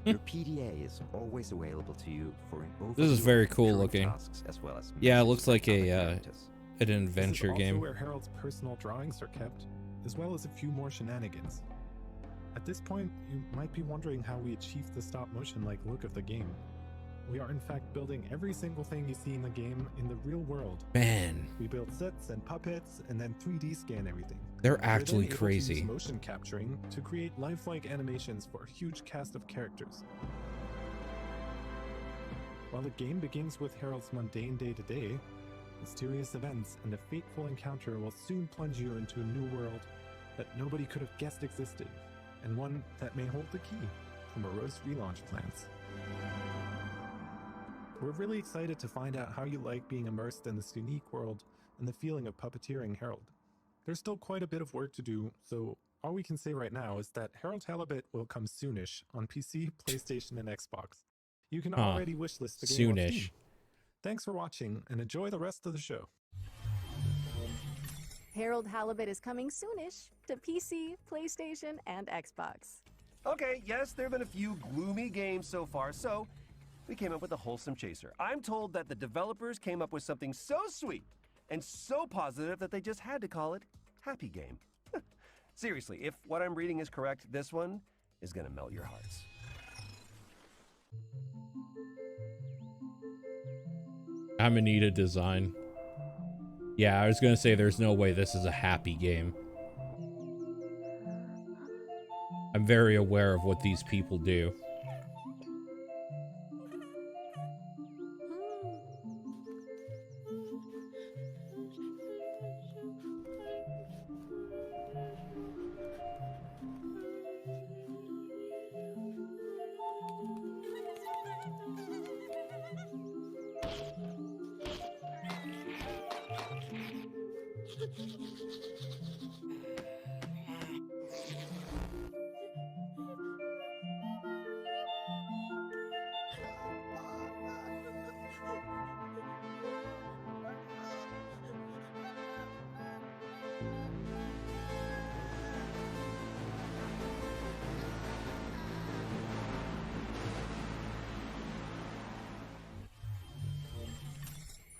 Your PDA is always available to you for an overview. This is very cool of looking. tasks as well as Yeah, it missions looks for like other an characters. adventure This is game. also where Herald's personal drawings are kept, as well as a few more shenanigans. At this point, you might be wondering how we achieved the stop-motion-like look of the game. We are in fact building every single thing you see in the game in the real world. Man, We build sets and puppets and then 3D scan everything. they're We're then actually able to crazy. use motion capturing to create lifelike animations for a huge cast of characters. While the game begins with Herald's mundane day-to-day, mysterious events and a fateful encounter will soon plunge you into a new world that nobody could have guessed existed, and one that may hold the key to morose relaunch plans. We're really excited to find out how you like being immersed in this unique world and the feeling of puppeteering Herald. There's still quite a bit of work to do, so all we can say right now is that Herald Halibut will come soonish on PC, PlayStation, and Xbox. You can already wishlist the game on Soonish. Steam. Thanks for watching, and enjoy the rest of the show. Herald Halibut is coming soonish to PC, PlayStation, and Xbox. Okay, yes, there have been a few gloomy games so far, so we came up with a wholesome chaser. I'm told that the developers came up with something so sweet and so positive that they just had to call it Happy Game. Seriously, if what I'm reading is correct, this one is gonna melt your hearts. Amanita design. Yeah, I was gonna say there's no way this is a happy game. I'm very aware of what these people do.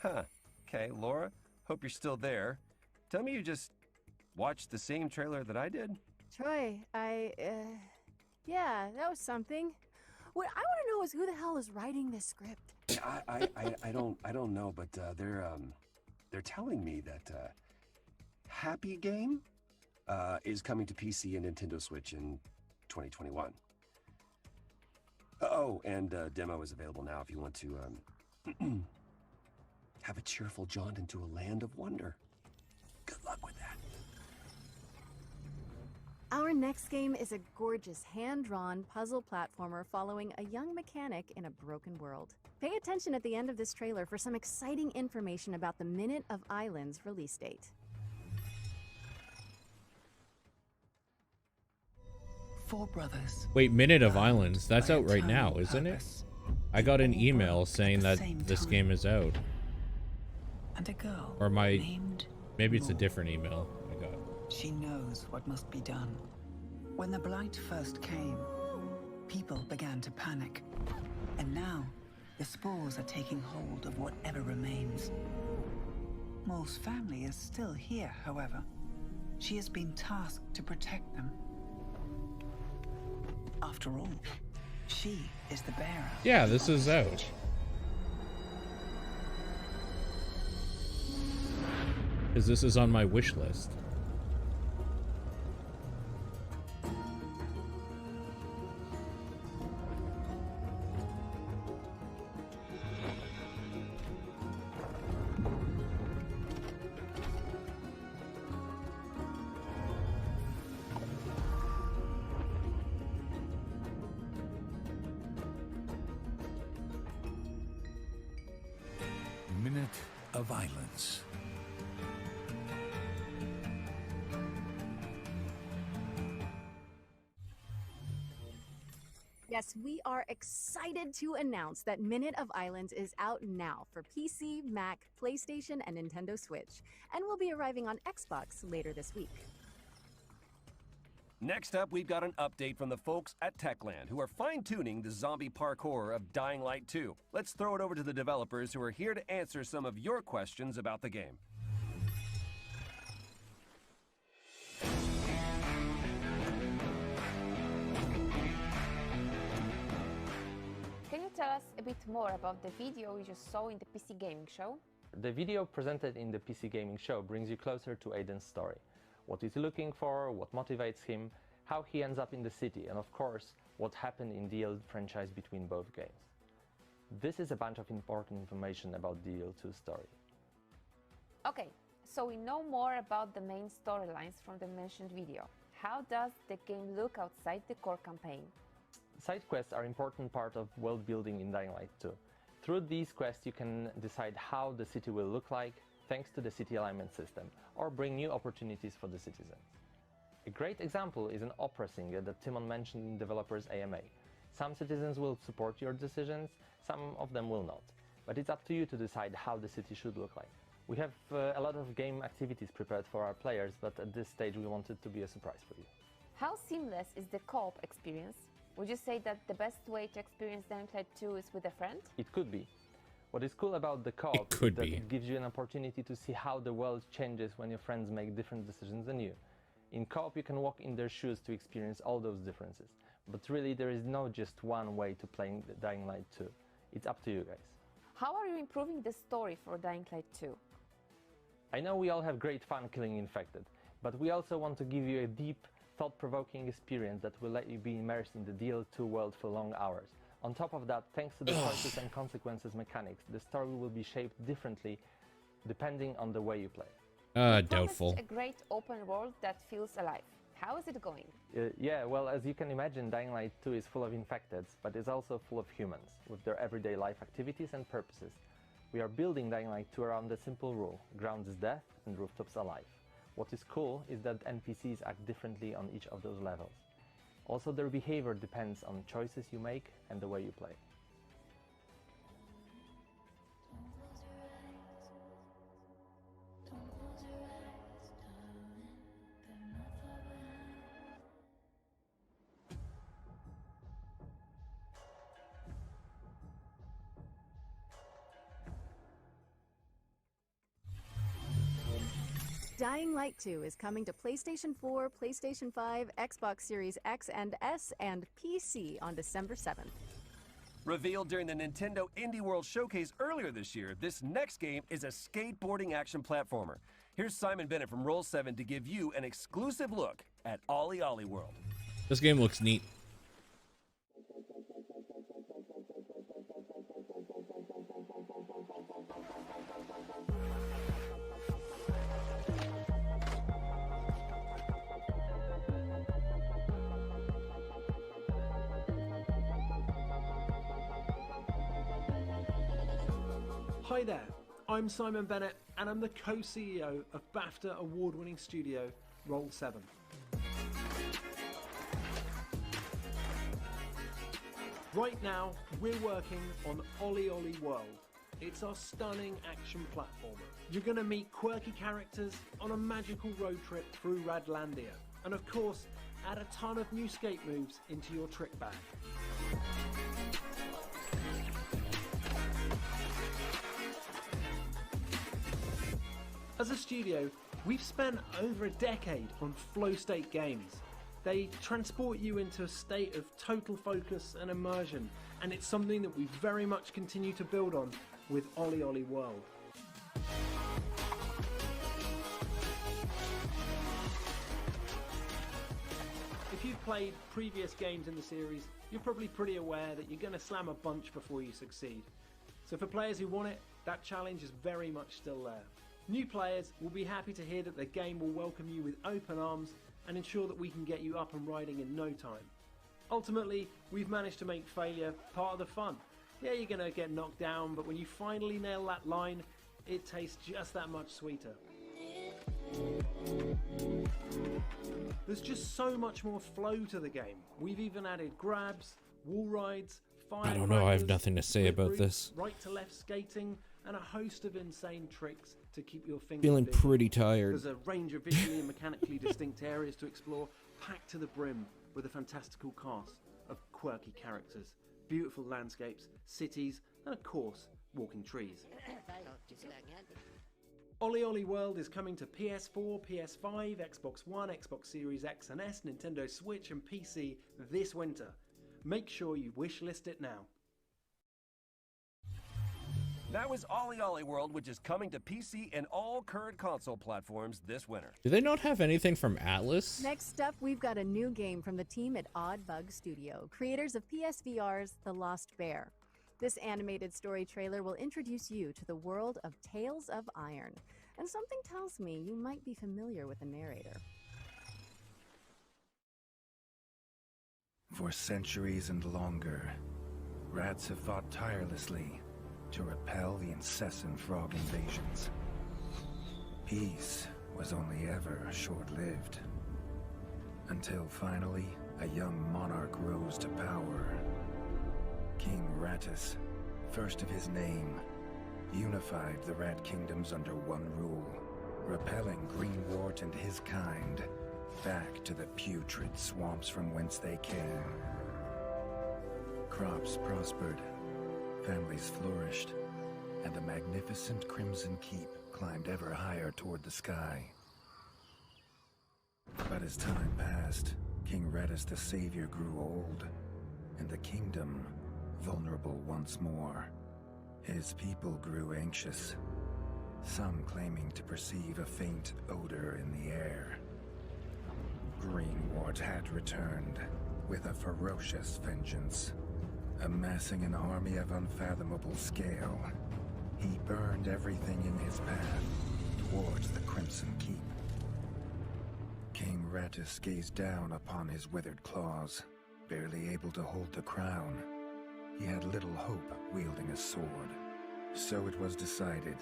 Huh. Okay, Laura, hope you're still there. Tell me you just watched the same trailer that I did? Troy, yeah, that was something. What I want to know is who the hell is writing this script? I don't know, but they're telling me that Happy Game is coming to PC and Nintendo Switch in 2021. Oh, and demo is available now if you want to have a cheerful jaunt into a land of wonder. Good luck with that. Our next game is a gorgeous hand-drawn puzzle platformer following a young mechanic in a broken world. Pay attention at the end of this trailer for some exciting information about the Minute of Islands release date. Four brothers. Wait, Minute of Islands. That's out right now, isn't it? I got an email saying that this game is out. And a girl Or named maybe it's a different email I got. She knows what must be done. When the blight first came, people began to panic. And now, the spores are taking hold of whatever remains. Mole's family is still here, however. She has been tasked to protect them. After all, she is the bearer. Yeah, this is out. Because this is on my wish list. of Islands. Yes, we are excited to announce that Minute of Islands is out now for PC, Mac, PlayStation, and Nintendo Switch, and will be arriving on Xbox later this week. Next up, we've got an update from the folks at Techland, who are fine-tuning the zombie parkour of Dying Light 2. Let's throw it over to the developers, who are here to answer some of your questions about the game. Can you tell us a bit more about the video we just saw in the PC Gaming Show? The video presented in the PC Gaming Show brings you closer to Aiden's story. What is he looking for, what motivates him, how he ends up in the city, and of course, what happened in the old franchise between both games. This is a bunch of important information about the DL2 story. Okay, so we know more about the main storylines from the mentioned video. How does the game look outside the core campaign? Side quests are an important part of world building in Dying Light 2. Through these quests you can decide how the city will look like, thanks to the city alignment system, or bring new opportunities for the citizens. A great example is an opera singer that Timon mentioned in developers AMA. Some citizens will support your decisions, some of them will not. But it's up to you to decide how the city should look like. We have a lot of game activities prepared for our players, but at this stage we want it to be a surprise for you. How seamless is the co-op experience? Would you say that the best way to experience Dying Light 2 is with a friend? It could be. What is cool about the co-op is that it gives you an opportunity to see how the world changes when your friends make different decisions than you. In co-op you can walk in their shoes to experience all those differences. But really there is no just one way to play Dying Light 2. It's up to you guys. How are you improving the story for Dying Light 2? I know we all have great fun killing infected, but we also want to give you a deep, thought-provoking experience that will let you be immersed in the DL2 world for long hours. On top of that, thanks to the choices and consequences mechanics, the story will be shaped differently depending on the way you play. Doubtful. A great open world that feels alive. How is it going? Yeah, well, as you can imagine, Dying Light 2 is full of infecteds, but is also full of humans, with their everyday life activities and purposes. We are building Dying Light 2 around a simple rule: grounds is death and rooftops alive. What is cool is that NPCs act differently on each of those levels. Also, their behavior depends on choices you make and the way you play. Dying Light 2 is coming to PlayStation 4, PlayStation 5, Xbox Series X and S, and PC on December 7th. Revealed during the Nintendo Indie World Showcase earlier this year, this next game is a skateboarding action platformer. Here's Simon Bennett from Roll7 to give you an exclusive look at Olly World. This game looks neat. Hi there, I'm Simon Bennett and I'm the co-CEO of BAFTA award-winning studio Roll7. Right now, we're working on Olly World. It's our stunning action platformer. You're going to meet quirky characters on a magical road trip through Radlandia, and of course, add a ton of new skate moves into your trick bag. As a studio, we've spent over a decade on flow state games. They transport you into a state of total focus and immersion, and it's something that we very much continue to build on with Olly World. If you've played previous games in the series, you're probably pretty aware that you're going to slam a bunch before you succeed. So for players who want it, that challenge is very much still there. New players will be happy to hear that the game will welcome you with open arms and ensure that we can get you up and riding in no time. Ultimately, we've managed to make failure part of the fun. Yeah, you're going to get knocked down, but when you finally nail that line, it tastes just that much sweeter. There's just so much more flow to the game. We've even added grabs, wall rides, fire I don't know, I have crackers, nothing to say flip about routes, this. right to left skating, and a host of insane tricks to keep your fingers Feeling busy. pretty tired. There's a range of visually and mechanically distinct areas to explore, packed to the brim with a fantastical cast of quirky characters, beautiful landscapes, cities, and of course, walking trees. Olly Olly World is coming to PS4, PS5, Xbox One, Xbox Series X and S, Nintendo Switch and PC this winter. Make sure you wishlist it now. That was Olly Olly World, which is coming to PC and all current console platforms this winter. Do they not have anything from Atlas? Next up, we've got a new game from the team at Odd Bug Studio, creators of PSVR's The Lost Bear. This animated story trailer will introduce you to the world of Tales of Iron, and something tells me you might be familiar with the narrator. For centuries and longer, rats have fought tirelessly to repel the incessant frog invasions. Peace was only ever short-lived, until finally a young monarch rose to power. King Rattus, first of his name, unified the Rat Kingdoms under one rule, repelling Greenwort and his kind back to the putrid swamps from whence they came. Crops prospered, families flourished, and the magnificent Crimson Keep climbed ever higher toward the sky. But as time passed, King Rattus the Savior grew old, and the kingdom vulnerable once more. His people grew anxious, some claiming to perceive a faint odor in the air. Greenwort had returned with a ferocious vengeance. Amassing an army of unfathomable scale, he burned everything in his path towards the Crimson Keep. King Rattus gazed down upon his withered claws, barely able to hold the crown. He had little hope wielding a sword, so it was decided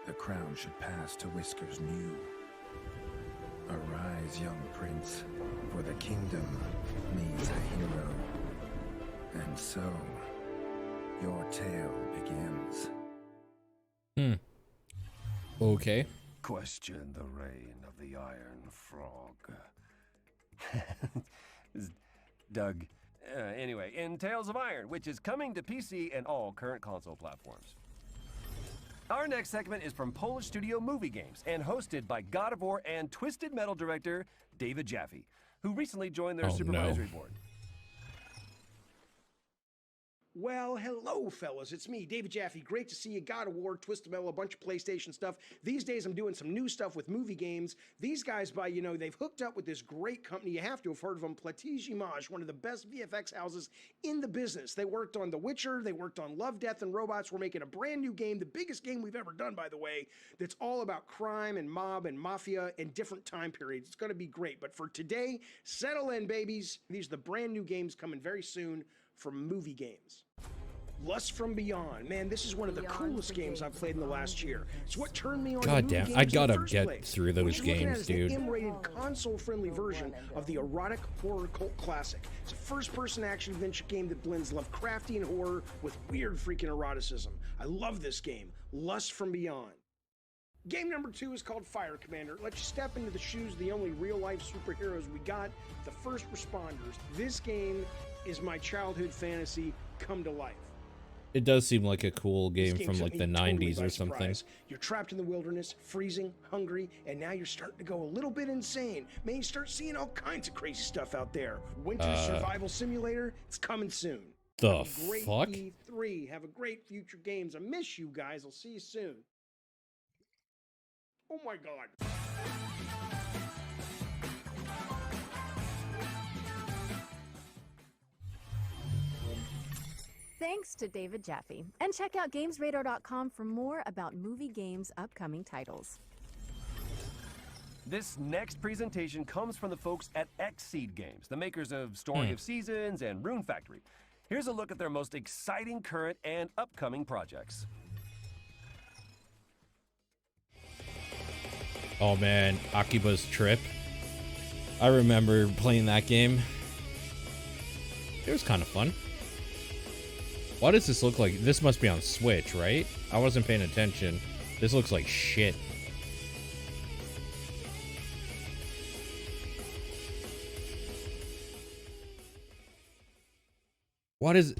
the crown should pass to Whiskers New. Arise, young prince, for the kingdom needs a hero. And so, your tale begins. Okay. Question the reign of the Iron Frog. Doug. Anyway, in Tales of Iron, which is coming to PC and all current console platforms. Our next segment is from Polish studio Movie Games and hosted by God of War and Twisted Metal director David Jaffe, who recently joined their supervisory board. Well, hello, fellas. It's me, David Jaffe. Great to see you. God of War, Twisted Metal, a bunch of PlayStation stuff. These days, I'm doing some new stuff with movie games. These guys, they've hooked up with this great company. You have to have heard of them, Platij Image, one of the best VFX houses in the business. They worked on The Witcher. They worked on Love, Death, and Robots. We're making a brand new game, the biggest game we've ever done, by the way, that's all about crime and mob and mafia and different time periods. It's going to be great. But for today, settle in, babies. These are the brand new games coming very soon from Movie Games. Lust from Beyond. Man, this is one of the coolest games I've played in the last year. It's what turned me on to movie games I in the gotta first get place. through those What you're looking at games, is dude. the M-rated, console-friendly version of the erotic horror cult classic. It's a first-person action-adventure game that blends Lovecraftian horror with weird freaking eroticism. I love this game. Lust from Beyond. Game number 2 is called Fire Commander. Let you step into the shoes of the only real-life superheroes we got, the first responders. This game is my childhood fantasy come to life. It does seem like a cool This game from took like me the totally 90s by or something. surprise. You're trapped in the wilderness, freezing, hungry, and now you're starting to go a little bit insane. Man, you start seeing all kinds of crazy stuff out there. Winter Survival Simulator, it's coming soon. The Have a great fuck? E3. Have a great future games. I miss you guys. I'll see you soon. Oh my God. Thanks to David Jaffe. And check out GamesRadar.com for more about Movie Games' upcoming titles. This next presentation comes from the folks at Xseed Games, the makers of Story of Seasons and Rune Factory. Here's a look at their most exciting current and upcoming projects. Oh man, Akiba's Trip. I remember playing that game. It was kind of fun. What does this look like? This must be on Switch, right? I wasn't paying attention. This looks like shit. What is...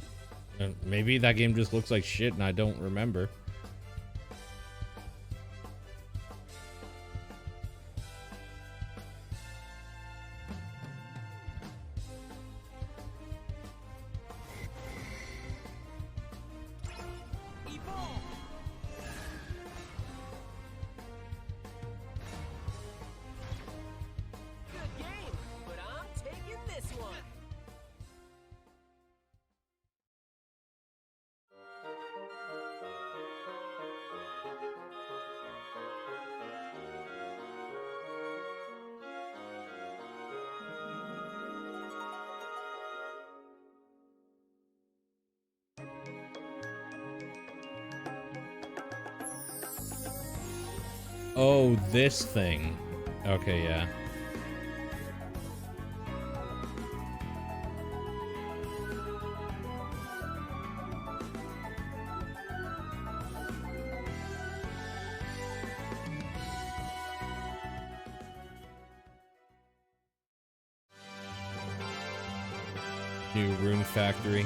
Maybe that game just looks like shit and I don't remember. Oh, this thing. Okay, yeah. New Rune Factory.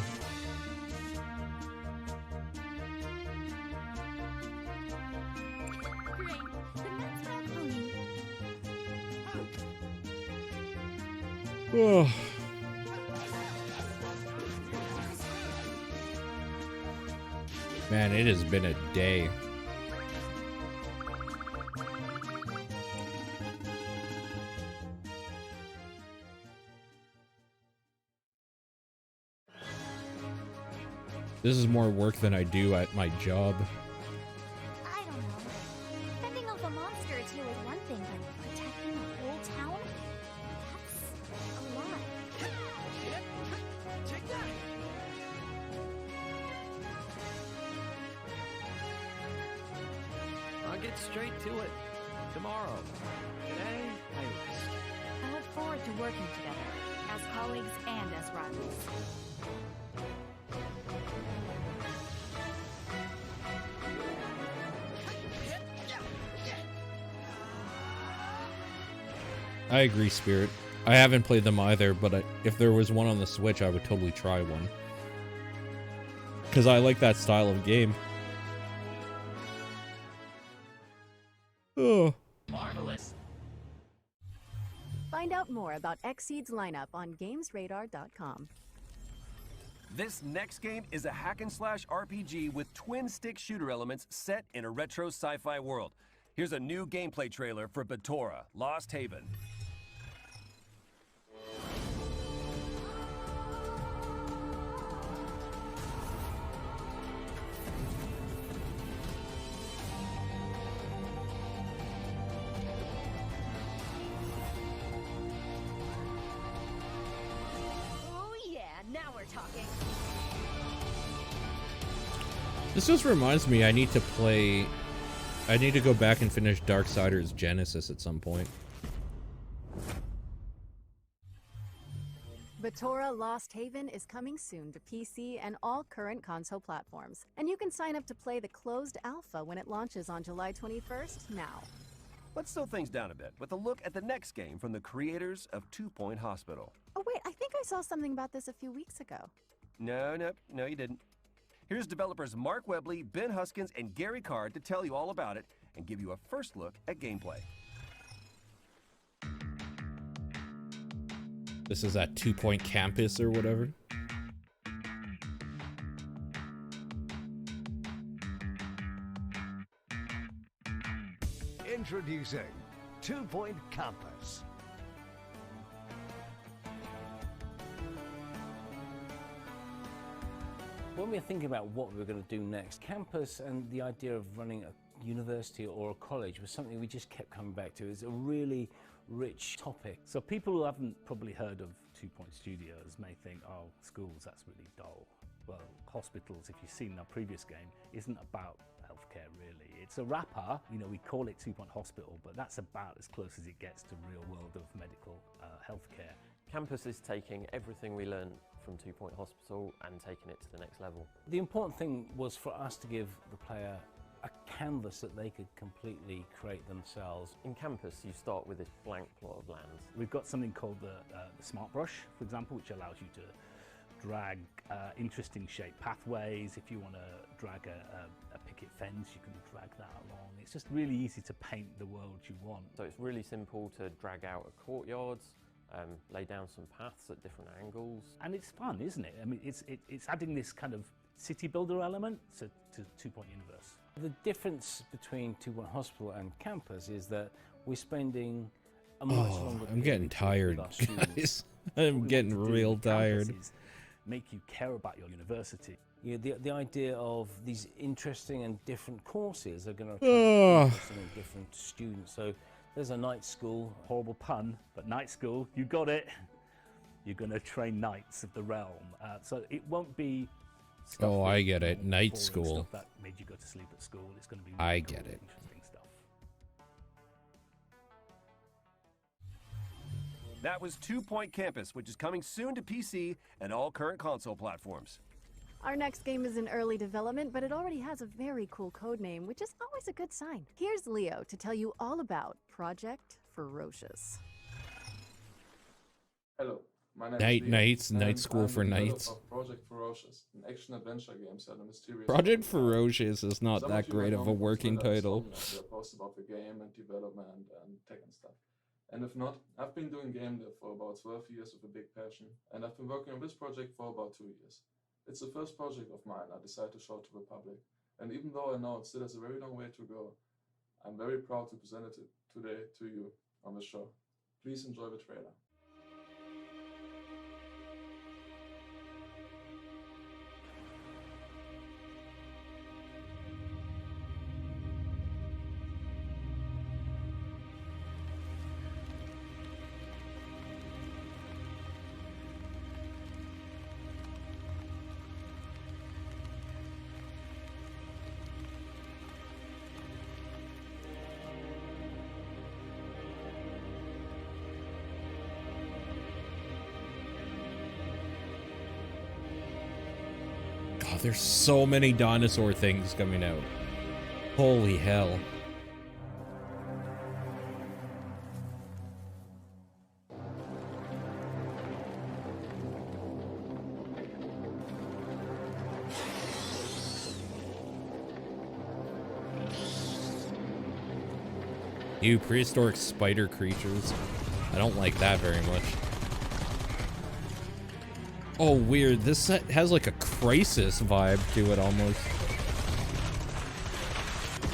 Oh. Man, it has been a day. This is more work than I do at my job. I don't know. Fending off a monster or two is one thing, but protecting a whole town? That's a lot. Take that! I'll get straight to it. Tomorrow. Today, I rest. I look forward to working together, as colleagues and as rivals. I agree, Spirit. I haven't played them either, but if there was one on the Switch, I would totally try one. Because I like that style of game. Oh. Marvelous. Find out more about Xseed's lineup on GamesRadar.com. This next game is a hack-and-slash RPG with twin-stick shooter elements set in a retro sci-fi world. Here's a new gameplay trailer for Batora, Lost Haven. Oh yeah, now we're talking. This just reminds me I need to go back and finish Darksiders Genesis at some point. Batora Lost Haven is coming soon to PC and all current console platforms. And you can sign up to play the closed alpha when it launches on July 21st now. Let's slow things down a bit with a look at the next game from the creators of 2 Point Hospital. Oh wait, I think I saw something about this a few weeks ago. No, you didn't. Here's developers Mark Webley, Ben Huskins, and Gary Card to tell you all about it and give you a first look at gameplay. This is at 2 Point Campus or whatever. Introducing 2 Point Campus. When we're thinking about what we're going to do next, campus and the idea of running a university or a college was something we just kept coming back to. It's a really rich topic. So people who haven't probably heard of 2 Point Studios may think, oh, schools, that's really dull. Well, hospitals, if you've seen our previous game, isn't about healthcare. healthcare, really. It's a wrapper. You know, we call it 2 Point Hospital, but that's about as close as it gets to real world of medical healthcare. Campus is taking everything we learned from 2 Point Hospital and taking it to the next level. The important thing was for us to give the player a canvas that they could completely create themselves. In Campus, you start with this blank plot of land. We've got something called the Smart Brush, for example, which allows you to drag interesting shaped pathways. If you want to drag a picket fence, you can drag that along. It's just really easy to paint the world you want. So it's really simple to drag out a courtyard, lay down some paths at different angles. And it's fun, isn't it? I mean, it's adding this kind of city builder element to 2 Point Universe. The difference between 2 Point Hospital and Campus is that we're spending a much longer I'm getting tired, guys. I'm getting real tired. Make you care about your university. Yeah, the idea of these interesting and different courses are going to attract different students. So there's a night school. Horrible pun, but night school, you got it. You're going to train knights of the realm. So it won't be stuff. Oh, I get it. Night school. Stuff that made you go to sleep at school. It's going to be I get it. Interesting stuff. That was 2 Point Campus, which is coming soon to PC and all current console platforms. Our next game is in early development, but it already has a very cool code name, which is always a good sign. Here's Leo to tell you all about Project Ferocious. Hello, my name is Leo, Night school for knights. Project Ferocious, an action-adventure game set in a mysterious Project Ferocious is not that great of a working title. They post about the game and development and tech and stuff. And if not, I've been doing game dev for about 12 years with a big passion, and I've been working on this project for about 2 years. It's the first project of mine I decided to show to the public, and even though I know it still has a very long way to go, I'm very proud to present it today to you on the show. Please enjoy the trailer. God, there's so many dinosaur things coming out. Holy hell. New prehistoric spider creatures. I don't like that very much. Oh, weird. This set has like a Crisis vibe to it almost.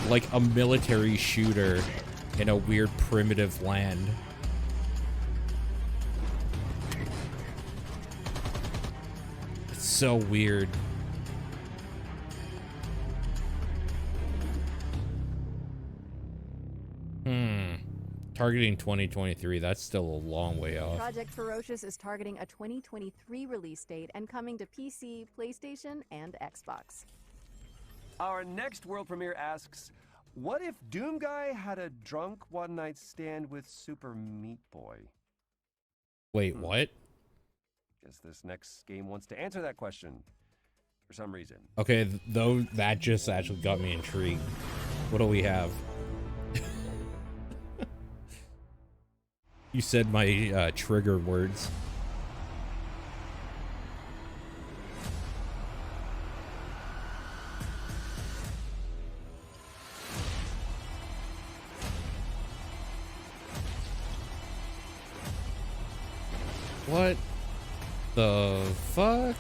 Like a military shooter in a weird primitive land. It's so weird. Targeting 2023, that's still a long way off. Project Ferocious is targeting a 2023 release date and coming to PC, PlayStation, and Xbox. Our next world premiere asks, what if Doom Guy had a drunk one-night stand with Super Meat Boy? Wait, what? Guess this next game wants to answer that question for some reason. Okay, though that just actually got me intrigued. What do we have? You said my trigger words. What the fuck?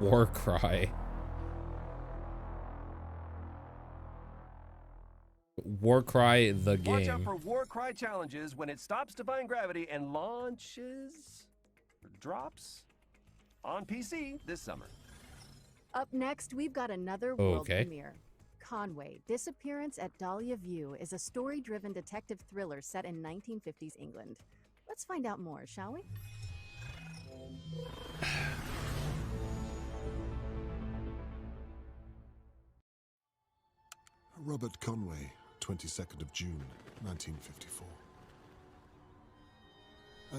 Warcry. Warcry the game. Watch out for Warcry challenges when it stops defying gravity and launches or drops on PC this summer. Up next, we've got another world premiere. Conway, Disappearance at Dahlia View is a story-driven detective thriller set in 1950s England. Let's find out more, shall we? Robert Conway, 22nd of June, 1954.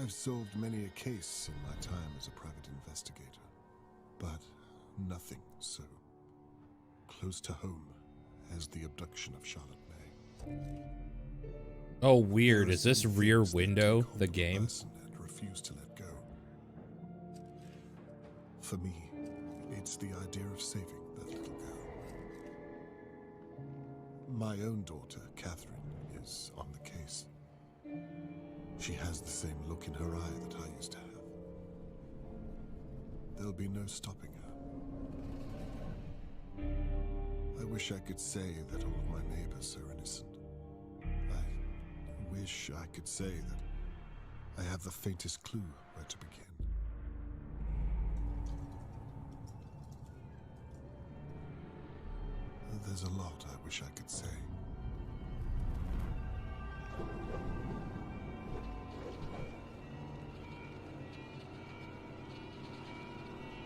I've solved many a case in my time as a private investigator, but nothing so close to home as the abduction of Charlotte May. Oh, weird. Is this Rear Window, the game? And refuse to let go. For me, it's the idea of saving that little girl. My own daughter, Catherine, is on the case. She has the same look in her eye that I used to have. There'll be no stopping her. I wish I could say that all of my neighbors are innocent. I wish I could say that I have the faintest clue where to begin. There's a lot I wish I could say.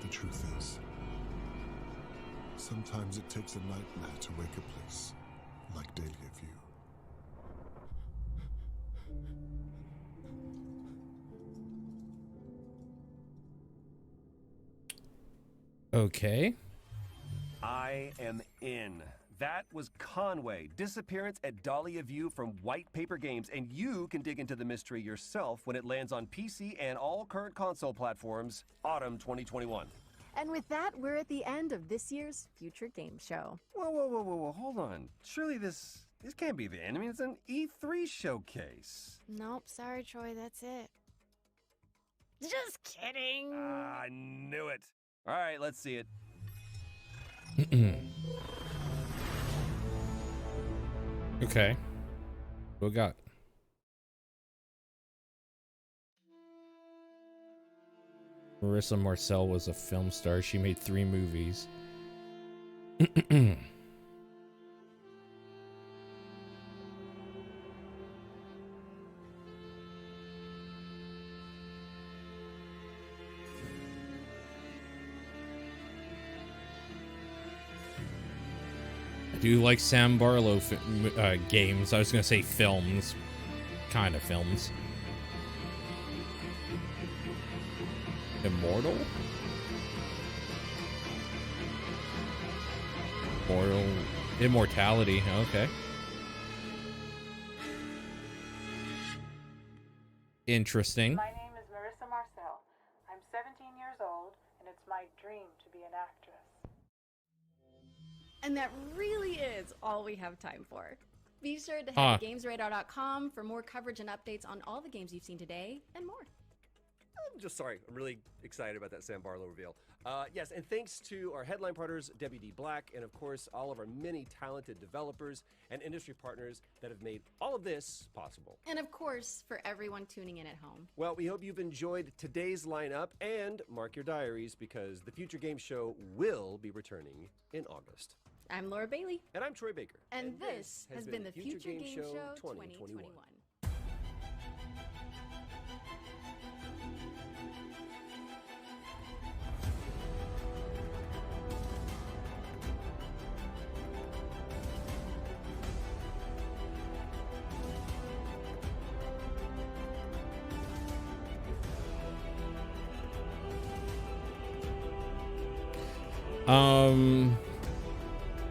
The truth is, sometimes it takes a nightmare to wake a place like Dahlia View. Okay. I am in. That was Conway, Disappearance at Dahlia View from White Paper Games, and you can dig into the mystery yourself when it lands on PC and all current console platforms, autumn 2021. And with that, we're at the end of this year's Future Game Show. Whoa, hold on. Surely this can't be the end. I mean, it's an E3 showcase. Nope, sorry, Troy, that's it. Just kidding. I knew it. All right, let's see it. Okay. What we got? Marissa Marcel was a film star. She made 3 movies. I do like Sam Barlow games. I was gonna say films. Kind of films. Immortal? Immortality, okay. Interesting. My name is Marissa Marcel. I'm 17 years old, and it's my dream to be an actress. And that really is all we have time for. Be sure to head to GamesRadar.com for more coverage and updates on all the games you've seen today and more. I'm really excited about that Sam Barlow reveal. Yes, and thanks to our headline partners, WD Black, and of course, all of our many talented developers and industry partners that have made all of this possible. And of course, for everyone tuning in at home. Well, we hope you've enjoyed today's lineup, and mark your diaries because the Future Game Show will be returning in August. I'm Laura Bailey. And I'm Troy Baker. And this has been the Future Game Show 2021.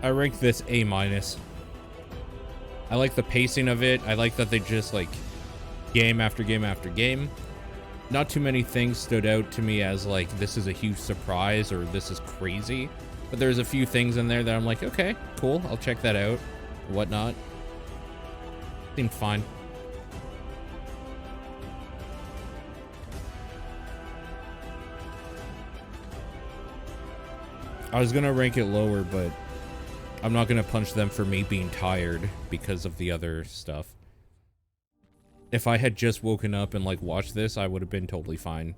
I rank this A-. I like the pacing of it. I like that they just like game after game after game. Not too many things stood out to me as like this is a huge surprise or this is crazy, but there's a few things in there that I'm like, okay, cool, I'll check that out, whatnot. Seemed fine. I was gonna rank it lower, but I'm not gonna punch them for me being tired because of the other stuff. If I had just woken up and like watched this, I would have been totally fine.